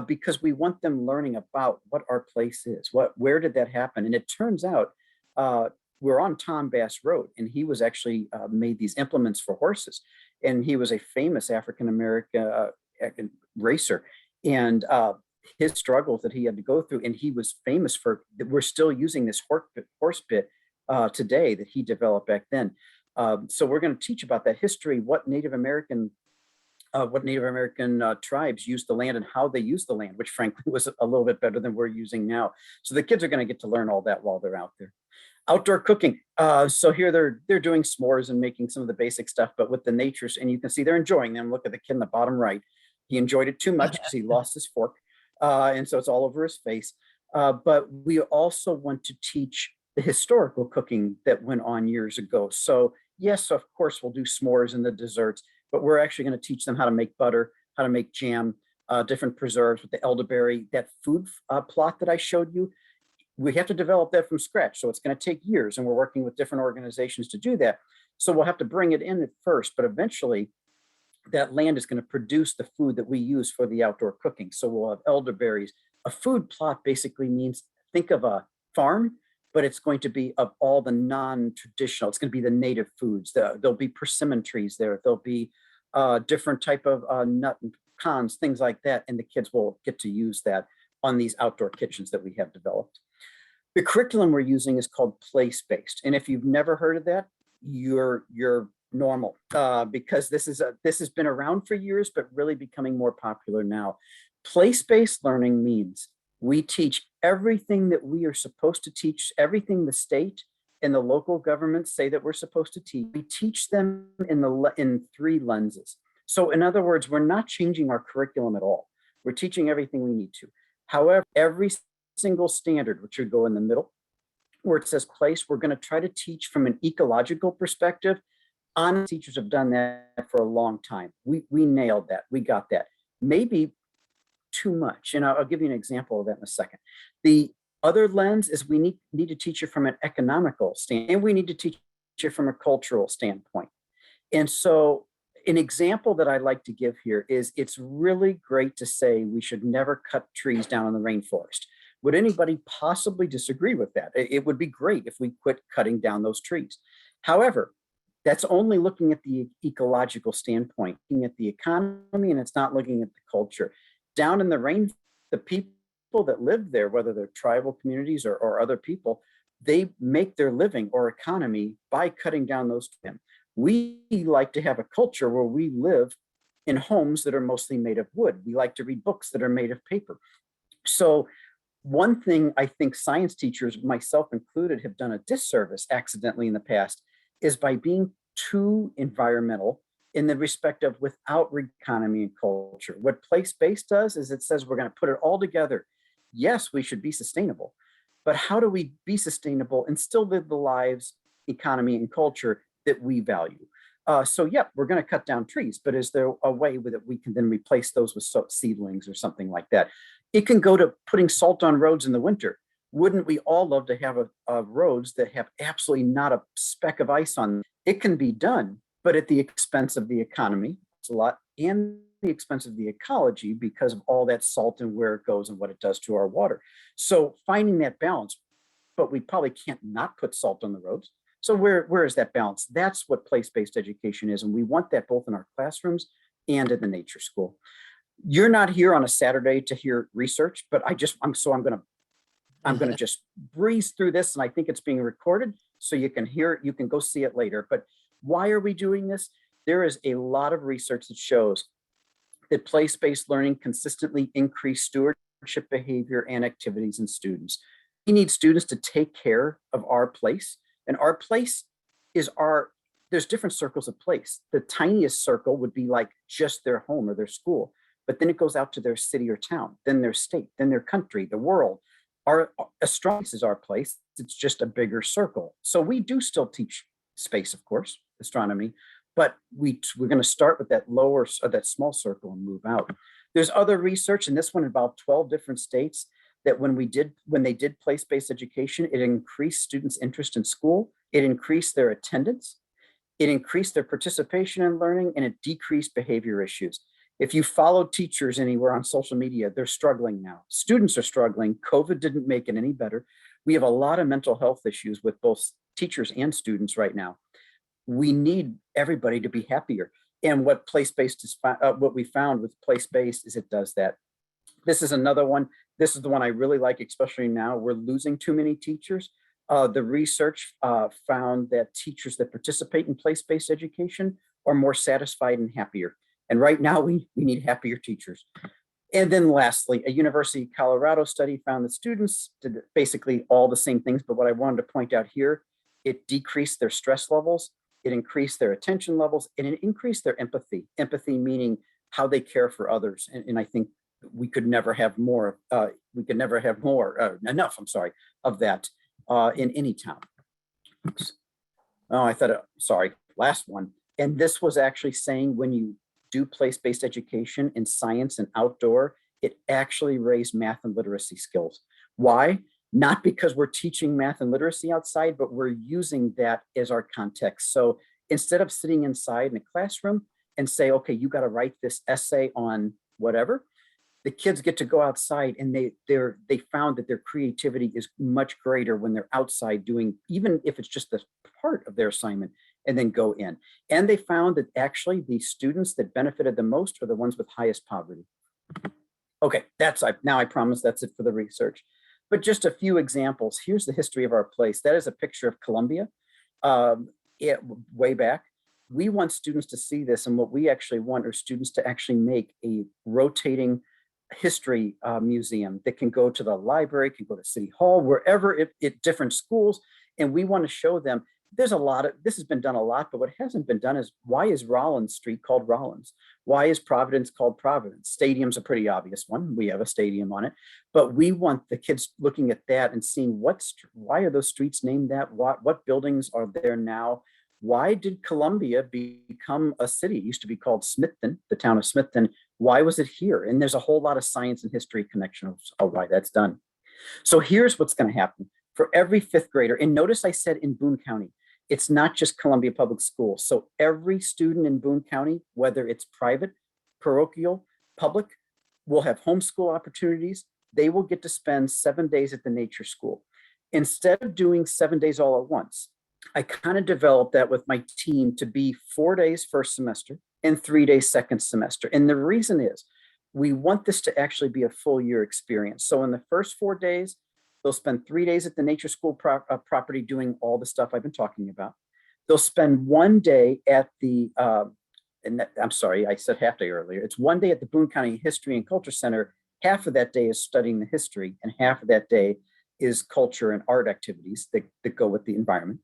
because we want them learning about what our place is, where did that happen? And it turns out we're on Tom Bass Road, and he was actually made these implements for horses. And he was a famous African-American racer. And his struggles that he had to go through, and he was famous for, we're still using this horse bit today that he developed back then. So we're going to teach about that history, what Native American tribes used the land and how they used the land, which frankly was a little bit better than we're using now. So the kids are going to get to learn all that while they're out there. Outdoor cooking. So here they're doing s'mores and making some of the basic stuff, but with the natures, and you can see they're enjoying them. Look at the kid in the bottom right. He enjoyed it too much because he lost his fork. And so it's all over his face. But we also want to teach the historical cooking that went on years ago. So yes, of course, we'll do s'mores and the desserts, but we're actually going to teach them how to make butter, how to make jam, different preserves with the elderberry. That food plot that I showed you, we have to develop that from scratch. So it's going to take years, and we're working with different organizations to do that. So we'll have to bring it in at first, but eventually that land is going to produce the food that we use for the outdoor cooking. So we'll have elderberries. A food plot basically means, think of a farm, but it's going to be of all the non-traditional. It's going to be the native foods. There'll be persimmon trees there. There'll be different type of nut and pecans, things like that. And the kids will get to use that on these outdoor kitchens that we have developed. The curriculum we're using is called place-based. And if you've never heard of that, you're normal, because this has been around for years, but really becoming more popular now. Place-based learning means we teach everything that we are supposed to teach, everything the state and the local governments say that we're supposed to teach. We teach them in three lenses. So in other words, we're not changing our curriculum at all. We're teaching everything we need to. However, every single standard, which would go in the middle, where it says place, we're going to try to teach from an ecological perspective. Honest teachers have done that for a long time. We nailed that. We got that. Maybe too much. And I'll give you an example of that in a second. The other lens is we need to teach it from an economical standpoint, and we need to teach it from a cultural standpoint. And so an example that I like to give here is it's really great to say we should never cut trees down in the rainforest. Would anybody possibly disagree with that? It would be great if we quit cutting down those trees. However, that's only looking at the ecological standpoint, looking at the economy, and it's not looking at the culture. Down in the rain, the people that live there, whether they're tribal communities or other people, they make their living or economy by cutting down those trees. We like to have a culture where we live in homes that are mostly made of wood. We like to read books that are made of paper. So one thing I think science teachers, myself included, have done a disservice accidentally in the past is by being too environmental in the respect of without economy and culture. What place-based does is it says we're going to put it all together. Yes, we should be sustainable, but how do we be sustainable and still live the lives, economy, and culture that we value? So yeah, we're going to cut down trees, but is there a way that we can then replace those with seedlings or something like that? It can go to putting salt on roads in the winter. Wouldn't we all love to have roads that have absolutely not a speck of ice on them? It can be done, but at the expense of the economy, it's a lot, and the expense of the ecology because of all that salt and where it goes and what it does to our water. So finding that balance, but we probably can't not put salt on the roads. So where is that balance? That's what place-based education is. And we want that both in our classrooms and in the nature school. You're not here on a Saturday to hear research, but I'm going to just breeze through this, and I think it's being recorded so you can hear it, you can go see it later. But why are we doing this? There is a lot of research that shows that place-based learning consistently increase stewardship behavior and activities in students. We need students to take care of our place, and our place is there's different circles of place. The tiniest circle would be like just their home or their school, but then it goes out to their city or town, then their state, then their country, the world. Our astronomy is our place. It's just a bigger circle. So we do still teach space, of course, astronomy, but we're going to start with that small circle and move out. There's other research, and this one about 12 different states, that when they did place-based education, it increased students' interest in school, it increased their attendance, it increased their participation in learning, and it decreased behavior issues. If you follow teachers anywhere on social media, they're struggling now. Students are struggling. COVID didn't make it any better. We have a lot of mental health issues with both teachers and students right now. We need everybody to be happier. And what place-based is, what we found with place-based is it does that. This is another one. This is the one I really like, especially now we're losing too many teachers. The research found that teachers that participate in place-based education are more satisfied and happier. And right now we need happier teachers. And then lastly, a University of Colorado study found that students did basically all the same things, but what I wanted to point out here, it decreased their stress levels, it increased their attention levels, and it increased their empathy. Empathy meaning how they care for others. And I think we could never have more, enough, I'm sorry, of that in any town. Oops. Oh, sorry, last one. And this was actually saying when you do place-based education in science and outdoor, it actually raised math and literacy skills. Why? Not because we're teaching math and literacy outside, but we're using that as our context. So instead of sitting inside in a classroom and say, okay, you got to write this essay on whatever, the kids get to go outside, and they found that their creativity is much greater when they're outside doing, even if it's just a part of their assignment, and then go in. And they found that actually the students that benefited the most are the ones with highest poverty. Okay, now I promise that's it for the research. But just a few examples. Here's the history of our place. That is a picture of Columbia way back. We want students to see this, and what we actually want are students to actually make a rotating history museum that can go to the library, can go to City Hall, wherever it different schools. And we want to show them there's a lot of, this has been done a lot, but what hasn't been done is, why is Rollins Street called Rollins? Why is Providence called Providence? Stadium's a pretty obvious one. We have a stadium on it, but we want the kids looking at that and seeing why are those streets named that? What buildings are there now? Why did Columbia become a city? It used to be called Smithton, the town of Smithton. Why was it here? And there's a whole lot of science and history connections of why that's done. So here's what's going to happen. For every fifth grader, and notice I said in Boone County, it's not just Columbia Public Schools. So every student in Boone County, whether it's private, parochial, public, will have homeschool opportunities. They will get to spend 7 days at the nature school. Instead of doing 7 days all at once, I kind of developed that with my team to be 4 days first semester and 3 days second semester. And the reason is we want this to actually be a full year experience. So in the first 4 days, they'll spend 3 days at the nature school property doing all the stuff I've been talking about. They'll spend 1 day at the, I'm sorry, I said half day earlier. It's 1 day at the Boone County History and Culture Center. Half of that day is studying the history, and half of that day is culture and art activities that go with the environment.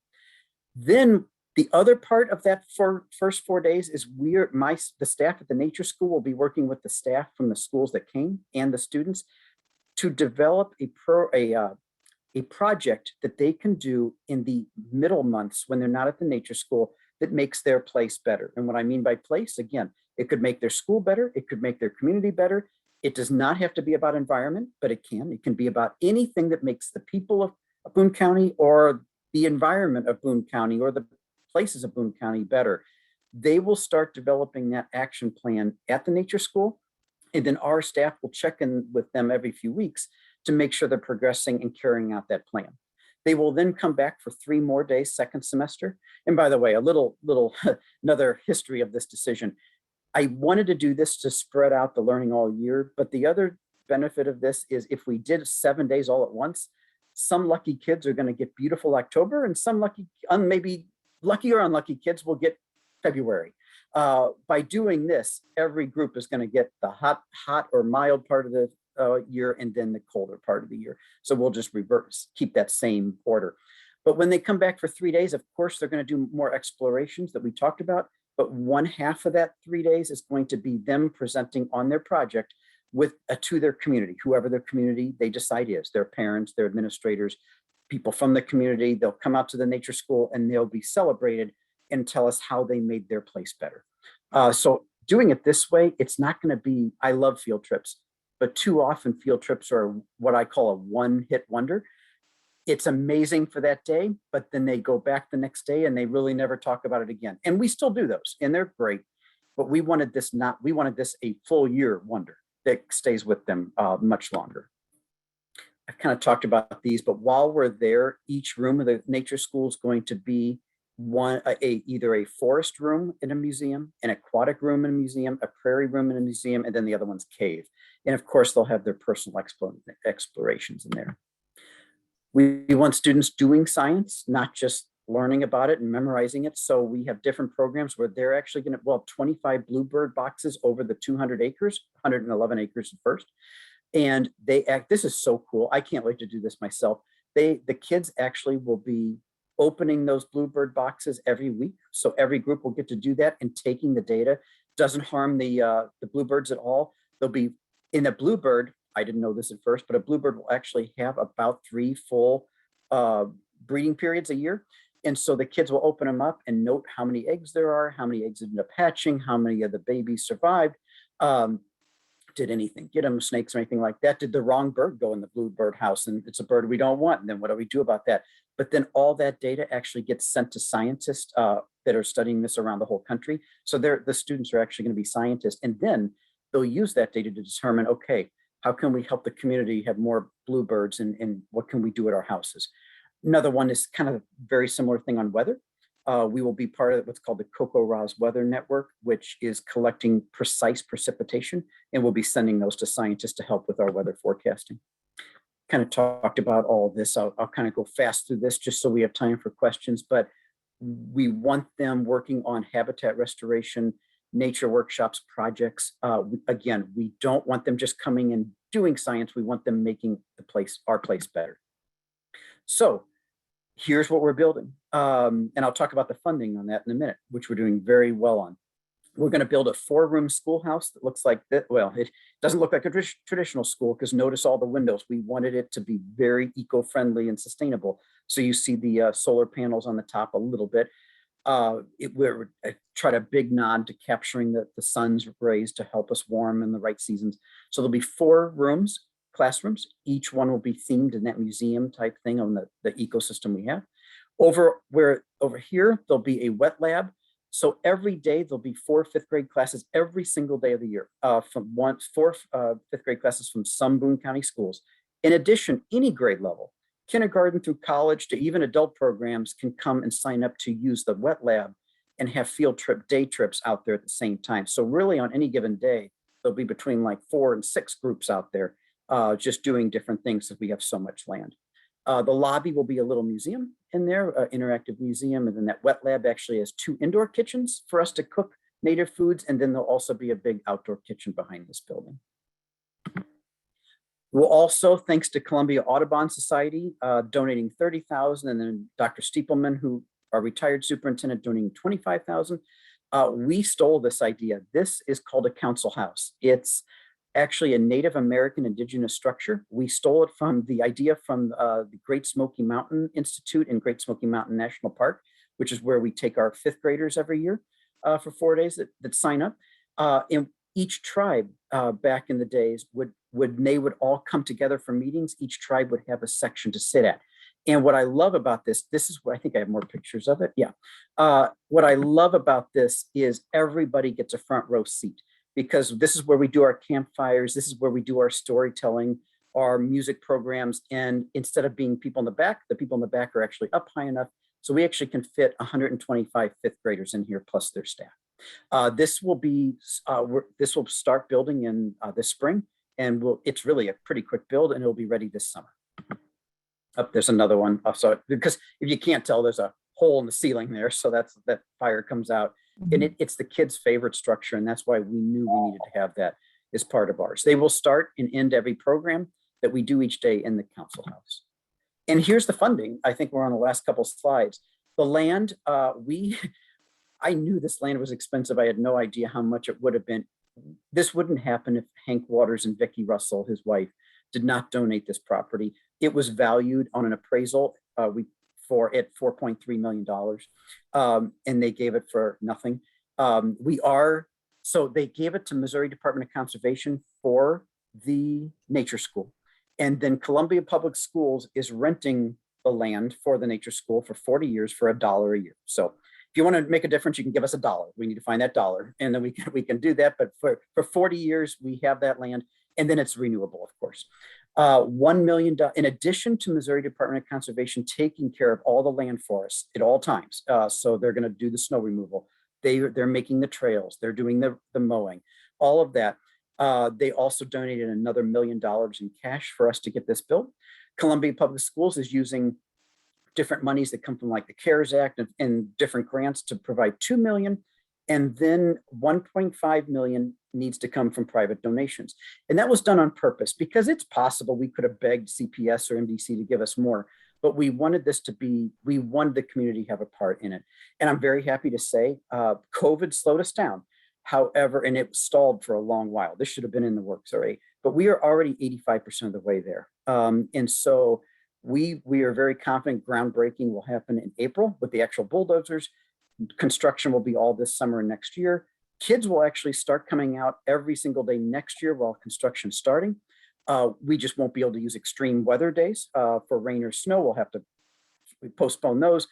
Then the other part of that first 4 days is the staff at the nature school will be working with the staff from the schools that came and the students to develop a project that they can do in the middle months when they're not at the nature school that makes their place better. And what I mean by place, again, it could make their school better. It could make their community better. It does not have to be about environment, but it can be about anything that makes the people of Boone County or the environment of Boone County or the places of Boone County better. They will start developing that action plan at the nature school. And then our staff will check in with them every few weeks to make sure they're progressing and carrying out that plan. They will then come back for 3 more days, second semester. And by the way, another history of this decision. I wanted to do this to spread out the learning all year, but the other benefit of this is if we did 7 days all at once, some lucky kids are going to get beautiful October, and some maybe lucky or unlucky kids will get February. By doing this, every group is going to get the hot or mild part of the year, and then the colder part of the year. So we'll just keep that same order. But when they come back for 3 days, of course, they're going to do more explorations that we talked about. But 1/2 of that 3 days is going to be them presenting on their project to their community, whoever their community they decide is, their parents, their administrators, people from the community. They'll come out to the nature school and they'll be celebrated and tell us how they made their place better. So doing it this way, it's not going to be, I love field trips, but too often field trips are what I call a one-hit wonder. It's amazing for that day, but then they go back the next day and they really never talk about it again. And we still do those and they're great, but we wanted this a full year wonder that stays with them much longer. I've kind of talked about these, but while we're there, each room of the nature school is going to be either a forest room in a museum, an aquatic room in a museum, a prairie room in a museum, and then the other one's cave. And of course, they'll have their personal explorations in there. We want students doing science, not just learning about it and memorizing it. So we have different programs where they're actually going to, well, 25 bluebird boxes over the 200 acres, 111 acres at first. And this is so cool. I can't wait to do this myself. The kids actually will be opening those bluebird boxes every week. So every group will get to do that, and taking the data doesn't harm the bluebirds at all. They'll be in a bluebird. I didn't know this at first, but a bluebird will actually have about 3 full breeding periods a year. And so the kids will open them up and note how many eggs there are, how many eggs end up hatching, how many of the babies survived. Did anything get them, snakes or anything like that? Did the wrong bird go in the bluebird house and it's a bird we don't want? And then what do we do about that? But then all that data actually gets sent to scientists that are studying this around the whole country. So the students are actually going to be scientists. And then they'll use that data to determine, okay, how can we help the community have more bluebirds, and what can we do at our houses? Another one is kind of a very similar thing on weather. We will be part of what's called the CocoRa's Weather Network, which is collecting precise precipitation, and we'll be sending those to scientists to help with our weather forecasting. Kind of talked about all of this. I'll kind of go fast through this just so we have time for questions, but we want them working on habitat restoration, nature workshops, projects. Again, we don't want them just coming and doing science. We want them making our place better. So here's what we're building. And I'll talk about the funding on that in a minute, which we're doing very well on. We're going to build a 4-room schoolhouse that looks like that. Well, it doesn't look like a traditional school, because notice all the windows. We wanted it to be very eco-friendly and sustainable. So you see the solar panels on the top a little bit. We're try a big nod to capturing the sun's rays to help us warm in the right seasons. So there'll be 4 rooms, classrooms. Each one will be themed in that museum type thing on the ecosystem we have. Over here, there'll be a wet lab. So every day there'll be 4 5th grade classes every single day of the year, from 4 5th grade classes from some Boone County schools. In addition, any grade level, kindergarten through college to even adult programs, can come and sign up to use the wet lab and have day trips out there at the same time. So really on any given day, there'll be between like 4 and 6 groups out there just doing different things, because we have so much land. The lobby will be a little museum in there, interactive museum. And then that wet lab actually has 2 indoor kitchens for us to cook native foods. And then there'll also be a big outdoor kitchen behind this building. We'll also, thanks to Columbia Audubon Society, donating $30,000, and then Dr. Stiepelman, who our retired superintendent, donating $25,000. We stole this idea. This is called a council house. It's actually a Native American indigenous structure. We stole it from the idea from the Great Smoky Mountain Institute in Great Smoky Mountain National Park, which is where we take our 5th graders every year for 4 days that sign up. And each tribe back in the days they would all come together for meetings. Each tribe would have a section to sit at. And what I love about this is what I think I have more pictures of it. Yeah. What I love about this is everybody gets a front row seat, because this is where we do our campfires. This is where we do our storytelling, our music programs. And instead of being people in the back, the people in the back are actually up high enough. So we actually can fit 125 5th graders in here plus their staff. This will start building in this spring, and it's really a pretty quick build, and it'll be ready this summer. There's another one. So because if you can't tell, there's a hole in the ceiling there. So that fire comes out. And it's the kids' favorite structure. And that's why we knew we needed to have that as part of ours. They will start and end every program that we do each day in the council house. And here's the funding. I think we're on the last couple slides. The land, I knew this land was expensive. I had no idea how much it would have been. This wouldn't happen if Hank Waters and Vicki Russell, his wife, did not donate this property. It was valued on an appraisal for $4.3 million, and they gave it for nothing. So they gave it to Missouri Department of Conservation for the Nature School. And then Columbia Public Schools is renting the land for the Nature School for 40 years for $1 a year. So if you want to make a difference, you can give us $1. We need to find that $1, and then we can do that. But for 40 years, we have that land, and then it's renewable, of course. $1 million, in addition to Missouri Department of Conservation taking care of all the land forests at all times. So they're going to do the snow removal. They're making the trails. They're doing the mowing, all of that. They also donated another $1 million in cash for us to get this built. Columbia Public Schools is using different monies that come from like the CARES Act and different grants to provide $2 million. And then 1.5 million needs to come from private donations. And that was done on purpose because it's possible we could have begged CPS or MDC to give us more, but we wanted this to be, we wanted the community to have a part in it. And I'm very happy to say COVID slowed us down. However, and it stalled for a long while. This should have been in the works already, but we are already 85% of the way there. And so we are very confident groundbreaking will happen in April with the actual bulldozers. Construction will be all this summer and next year. Kids will actually start coming out every single day next year while construction is starting. We just won't be able to use extreme weather days for rain or snow. We'll have to postpone those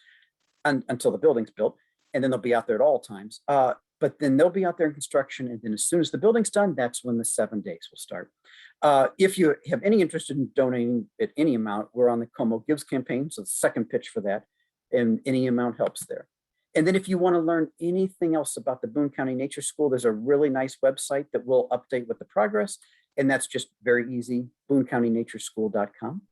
until the building's built, and then they'll be out there at all times. But then they'll be out there in construction, and then as soon as the building's done, that's when the 7 days will start. If you have any interest in donating at any amount, we're on the Como Gives campaign, so the second pitch for that, and any amount helps there. And then if you want to learn anything else about the Boone County Nature School, there's a really nice website that will update with the progress. And that's just very easy, boonecountynatureschool.com.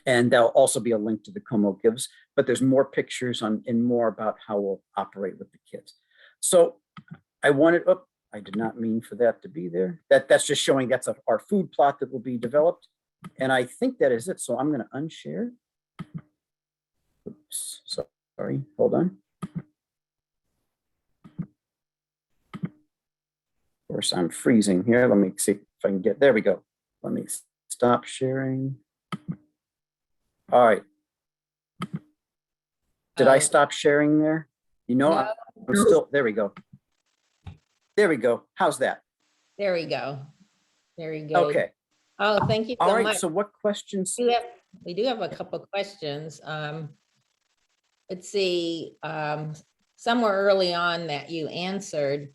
And there'll also be a link to the Como Gives, but there's more pictures on and more about how we'll operate with the kids. So I wanted, oh, I did not mean for that to be there. That's just showing that's our food plot that will be developed. And I think that is it. So I'm going to unshare. Oops, sorry, hold on. Of course, I'm freezing here. Let me see if I can get, there we go. Let me stop sharing. All right. Did I stop sharing there? You know, No. I'm still, there we go. There we go. How's that? There we go. Very good. Okay. Oh, thank you All so right. much. So what questions? We do have a couple of questions. Let's see, somewhere early on that you answered,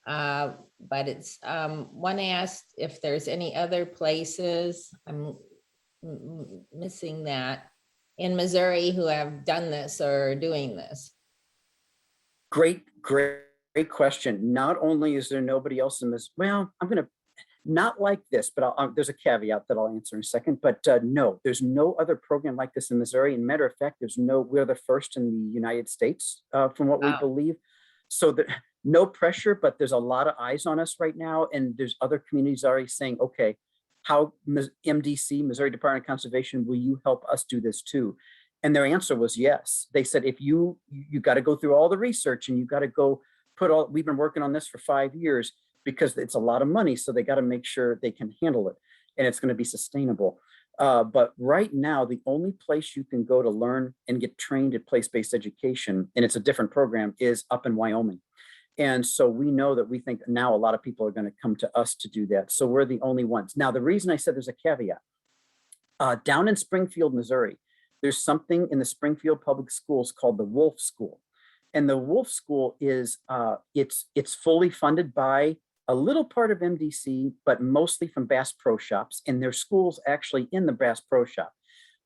but it's one asked if there's any other places, I'm missing that, in Missouri who have done this or doing this. Great question. Not only is there nobody else in this, well, I'm going to, not like this, but there's a caveat that I'll answer in a second, but no, there's no other program like this in Missouri. And matter of fact, we're the first in the United States from what we believe. So that no pressure, but there's a lot of eyes on us right now. And there's other communities already saying, okay, how MDC, Missouri Department of Conservation, will you help us do this too? And their answer was yes. They said, if you got to go through all the research and you got to go we've been working on this for 5 years because it's a lot of money. So they got to make sure they can handle it and it's going to be sustainable. But right now, the only place you can go to learn and get trained at place-based education, and it's a different program, is up in Wyoming. And so we know that we think now a lot of people are going to come to us to do that. So we're the only ones. Now, the reason I said there's a caveat, down in Springfield, Missouri, there's something in the Springfield Public Schools called the Wolf School. And the Wolf School is, it's fully funded by a little part of MDC, but mostly from Bass Pro Shops. And their school's actually in the Bass Pro Shop.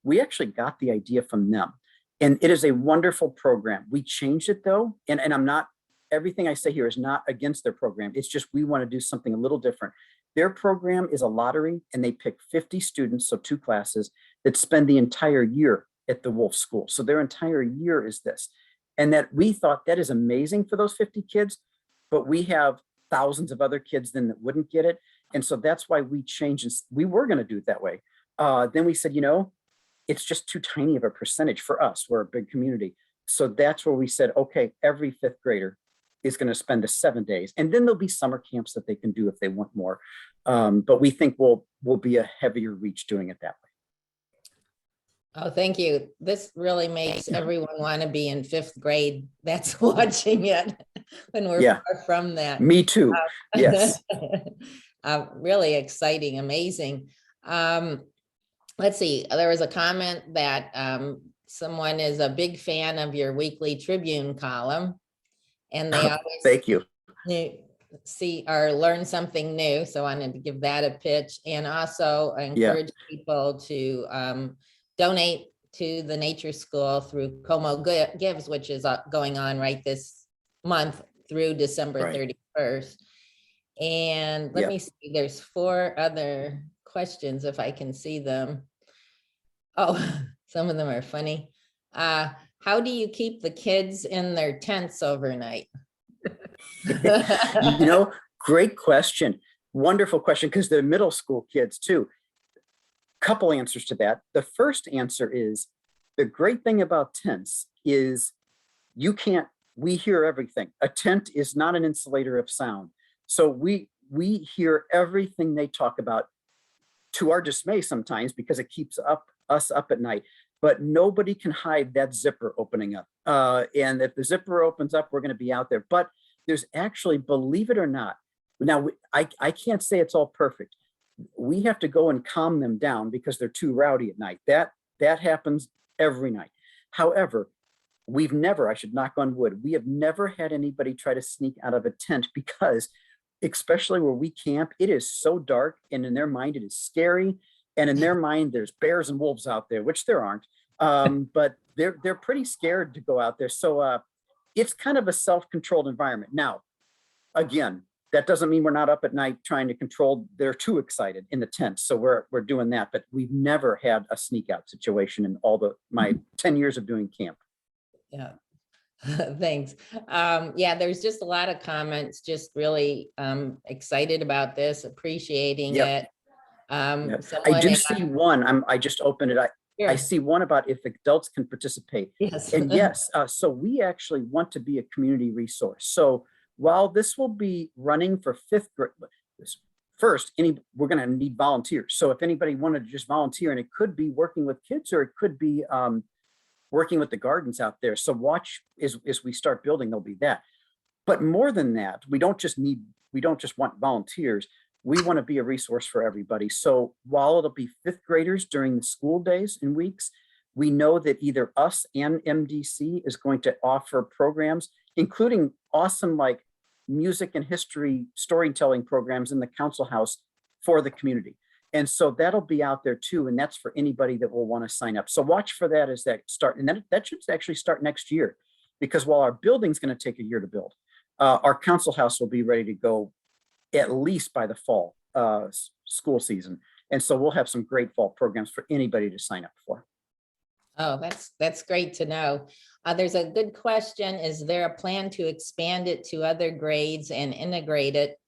We actually got the idea from them. And it is a wonderful program. We changed it though. And I'm not, everything I say here is not against their program. It's just we want to do something a little different. Their program is a lottery and they pick 50 students, so 2 classes, that spend the entire year at the Wolf School. So their entire year is this. And that we thought that is amazing for those 50 kids, but we have thousands of other kids then that wouldn't get it. And so that's why we changed. We were going to do it that way. Then we said, you know, it's just too tiny of a percentage for us. We're a big community. So that's where we said, okay, every 5th grader is going to spend the 7 days. And then there'll be summer camps that they can do if they want more. But we think we'll be a heavier reach doing it that way. Oh, thank you. This really makes everyone want to be in 5th grade that's watching it when we're far from that. Me too. Yes. Really exciting, amazing. Let's see, there was a comment that someone is a big fan of your weekly Tribune column. And they always, thank you. see or learn something new. So I wanted to give that a pitch, and also encourage people to donate to the nature school through Como Gives, which is going on right this month through December Right. 31st. And let me see, there's 4 other questions if I can see them. Oh, some of them are funny. How do you keep the kids in their tents overnight? You know, great question. Wonderful question, because they're middle school kids too. Couple answers to that. The first answer is, the great thing about tents is we hear everything. A tent is not an insulator of sound. So we hear everything they talk about, to our dismay sometimes, because it keeps us up at night. But nobody can hide that zipper opening up. And if the zipper opens up, we're going to be out there. But there's actually, believe it or not, now I can't say it's all perfect. We have to go and calm them down because they're too rowdy at night. That happens every night. However, we've never, I should knock on wood, we have never had anybody try to sneak out of a tent, because especially where we camp, it is so dark, and in their mind it is scary. And in their mind, there's bears and wolves out there, which there aren't. But they're pretty scared to go out there. So it's kind of a self-controlled environment. Now, again, that doesn't mean we're not up at night trying to control. They're too excited in the tent. So we're doing that, but we've never had a sneak out situation in all my 10 years of doing camp. Yeah. Thanks. Yeah, there's just a lot of comments, just really excited about this, appreciating it. I do see one. I just opened it. I see one about if adults can participate. Yes. And yes, so we actually want to be a community resource. So while this will be running for 5th grade, first, we're going to need volunteers. So if anybody wanted to just volunteer, and it could be working with kids, or it could be working with the gardens out there. So watch as we start building, there'll be that. But more than that, we don't just want volunteers. We want to be a resource for everybody. So while it'll be 5th graders during the school days and weeks, we know that either us and MDC is going to offer programs, including awesome like music and history storytelling programs in the council house for the community. And so that'll be out there too. And that's for anybody that will want to sign up. So watch for that as that start. And then that should actually start next year, because while our building's going to take a year to build, our council house will be ready to go at least by the fall school season. And so we'll have some great fall programs for anybody to sign up for. Oh, that's great to know. There's a good question. Is there a plan to expand it to other grades and integrate it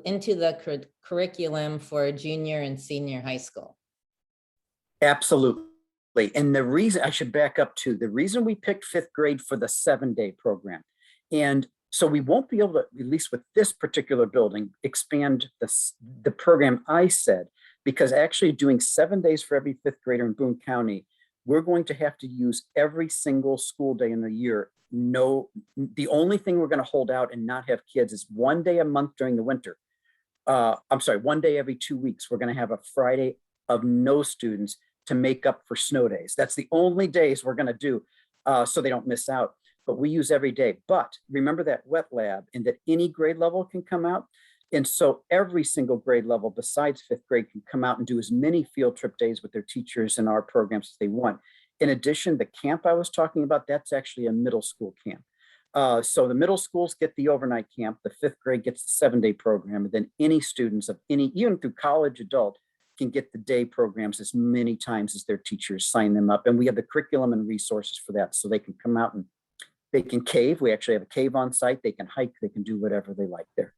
into the curriculum for junior and senior high school? Absolutely. And the reason, I should back up to the reason we picked 5th grade for the 7-day program. And so we won't be able to, at least with this particular building, expand the program I said, because actually doing 7 days for every 5th grader in Boone County, we're going to have to use every single school day in the year. No, the only thing we're going to hold out and not have kids is 1 day a month during the winter. I'm sorry, 1 day every 2 weeks. We're going to have a Friday of no students to make up for snow days. That's the only days we're going to do so they don't miss out. But we use every day. But remember that wet lab, and that any grade level can come out. And so every single grade level besides 5th grade can come out and do as many field trip days with their teachers in our programs as they want. In addition, the camp I was talking about, that's actually a middle school camp. So the middle schools get the overnight camp, the 5th grade gets the 7-day program, and then any students of any, even through college adult, can get the day programs as many times as their teachers sign them up. And we have the curriculum and resources for that, so they can come out and they can cave. We actually have a cave on site. They can hike, they can do whatever they like there.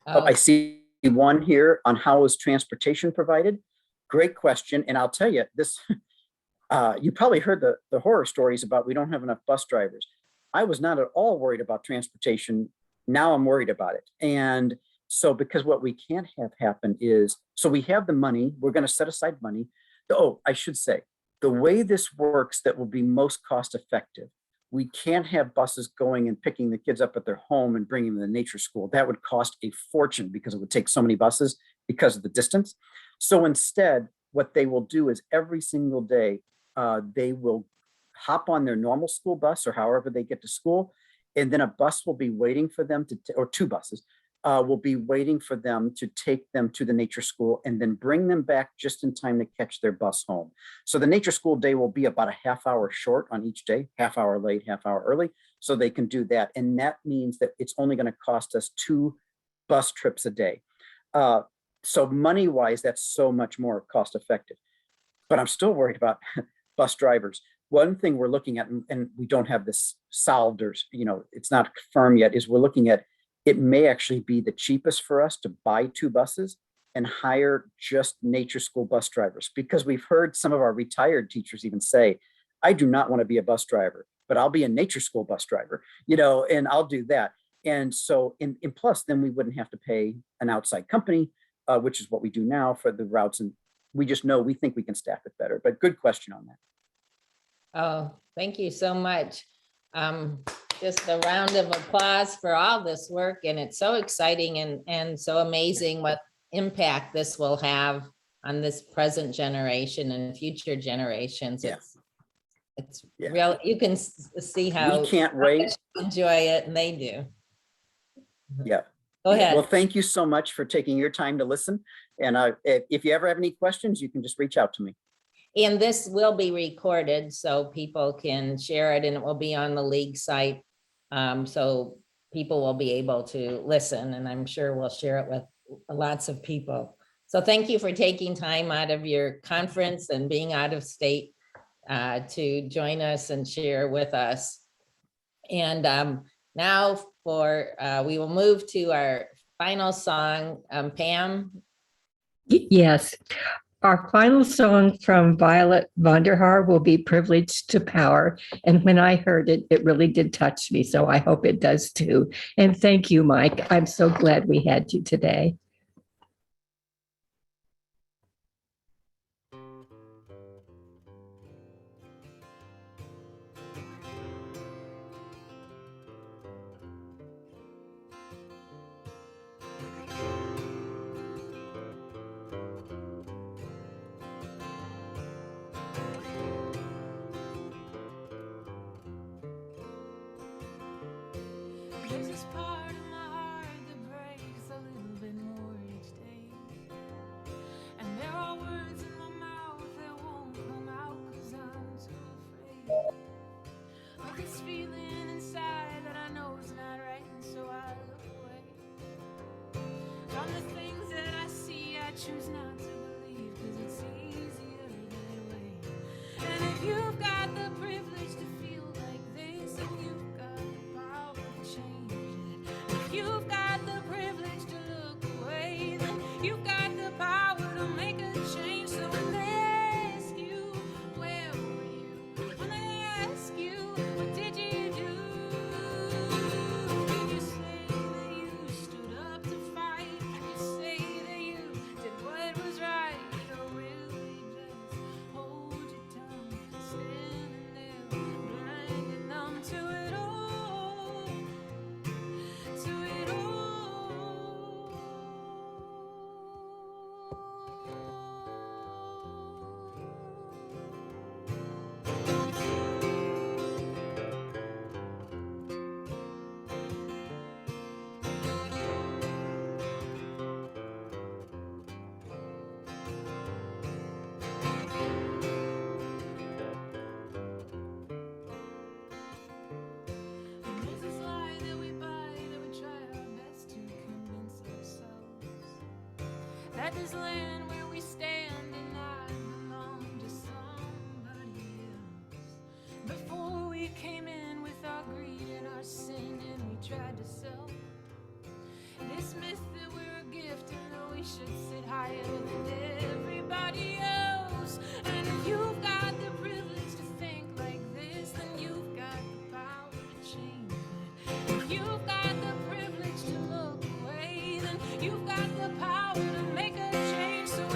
Oh, I see one here on how is transportation provided. Great question. And I'll tell you this, you probably heard the horror stories about we don't have enough bus drivers. I was not at all worried about transportation. Now I'm worried about it. And so, because what we can't have happen is, so we have the money, we're going to set aside money. Oh, I should say, the way this works that will be most cost effective, we can't have buses going and picking the kids up at their home and bringing them to the nature school. That would cost a fortune because it would take so many buses because of the distance. So instead, what they will do is every single day, they will hop on their normal school bus or however they get to school, And then a bus will be waiting for them or two buses will be waiting for them to take them to the nature school and then bring them back just in time to catch their bus home. So the nature school day will be about a half hour short on each day, half hour late, half hour early. So they can do that. And that means that it's only going to cost us 2 bus trips a day. So money-wise, that's so much more cost effective. But I'm still worried about bus drivers. One thing we're looking at, and we don't have this solved or, it's not firm yet, is we're looking at it may actually be the cheapest for us to buy 2 buses and hire just nature school bus drivers, because we've heard some of our retired teachers even say, I do not want to be a bus driver, but I'll be a nature school bus driver, and I'll do that. And so, in plus, then we wouldn't have to pay an outside company, which is what we do now for the routes. And we think we can staff it better. But good question on that. Oh, thank you so much. Just a round of applause for all this work. And it's so exciting and so amazing what impact this will have on this present generation and future generations. Yeah. It's Yeah. real. You can see how We can't wait. enjoy it, and they do. Yeah. Go ahead. Well, thank you so much for taking your time to listen. And if you ever have any questions, you can just reach out to me. And this will be recorded so people can share it, and it will be on the league site. So people will be able to listen, and I'm sure we'll share it with lots of people. So thank you for taking time out of your conference and being out of state to join us and share with us. And now we will move to our final song. Pam? Yes. Our final song from Violet Vonderhaar will be Privilege to Power. And when I heard it, it really did touch me. So I hope it does too. And thank you, Mike. I'm so glad we had you today. There's this part of my heart that breaks a little bit more each day. And there are words in my mouth that won't come out 'cause I'm too afraid of this feeling inside that I know is not right, and so I look away. From the things that I see, I choose not to believe 'cause it's easier that way. And if you've got the privilege to feel like this, and you've got the power to change it, if you've got the privilege to look away, then you've got the power to make a change. So when they ask you, where were you? When they ask you, what did you do? Can you say that you stood up to fight? Can you say that you did what was right? Or will they just hold your tongue, standing there, blind and numb to it all, to it all? And there's this lie that we buy, that we try our best to convince ourselves that this land where we stand and I belong to somebody else. Before we came in with our greed and our sin, and we tried to sell this myth that we're a gift and that we should sit higher than everybody else. And if you've got the privilege to think like this, then you've got the power to change it. If you've got the privilege to look away, then you've got the power to make a change. So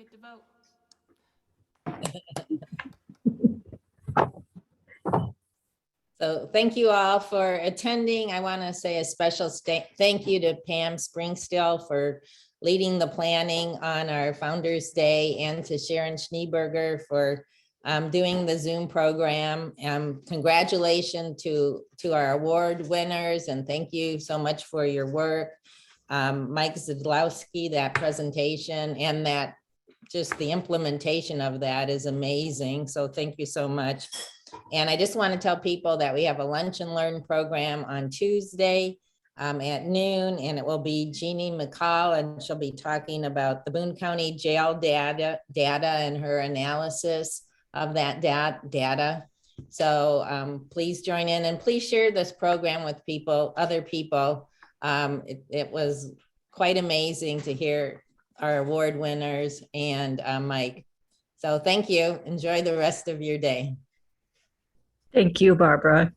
get to vote. So thank you all for attending. I want to say a special thank you to Pam Springstill for leading the planning on our Founders Day, and to Sharon Schneeberger for doing the Zoom program. Congratulations to our award winners, and thank you so much for your work. Mike Szydlowski, that presentation and that just the implementation of that is amazing. So thank you so much. And I just want to tell people that we have a lunch and learn program on Tuesday at noon, and it will be Jeannie McCall, and she'll be talking about the Boone County jail data and her analysis of that data. So please join in, and please share this program with other people. It was quite amazing to hear our award winners and Mike. So thank you. Enjoy the rest of your day. Thank you, Barbara.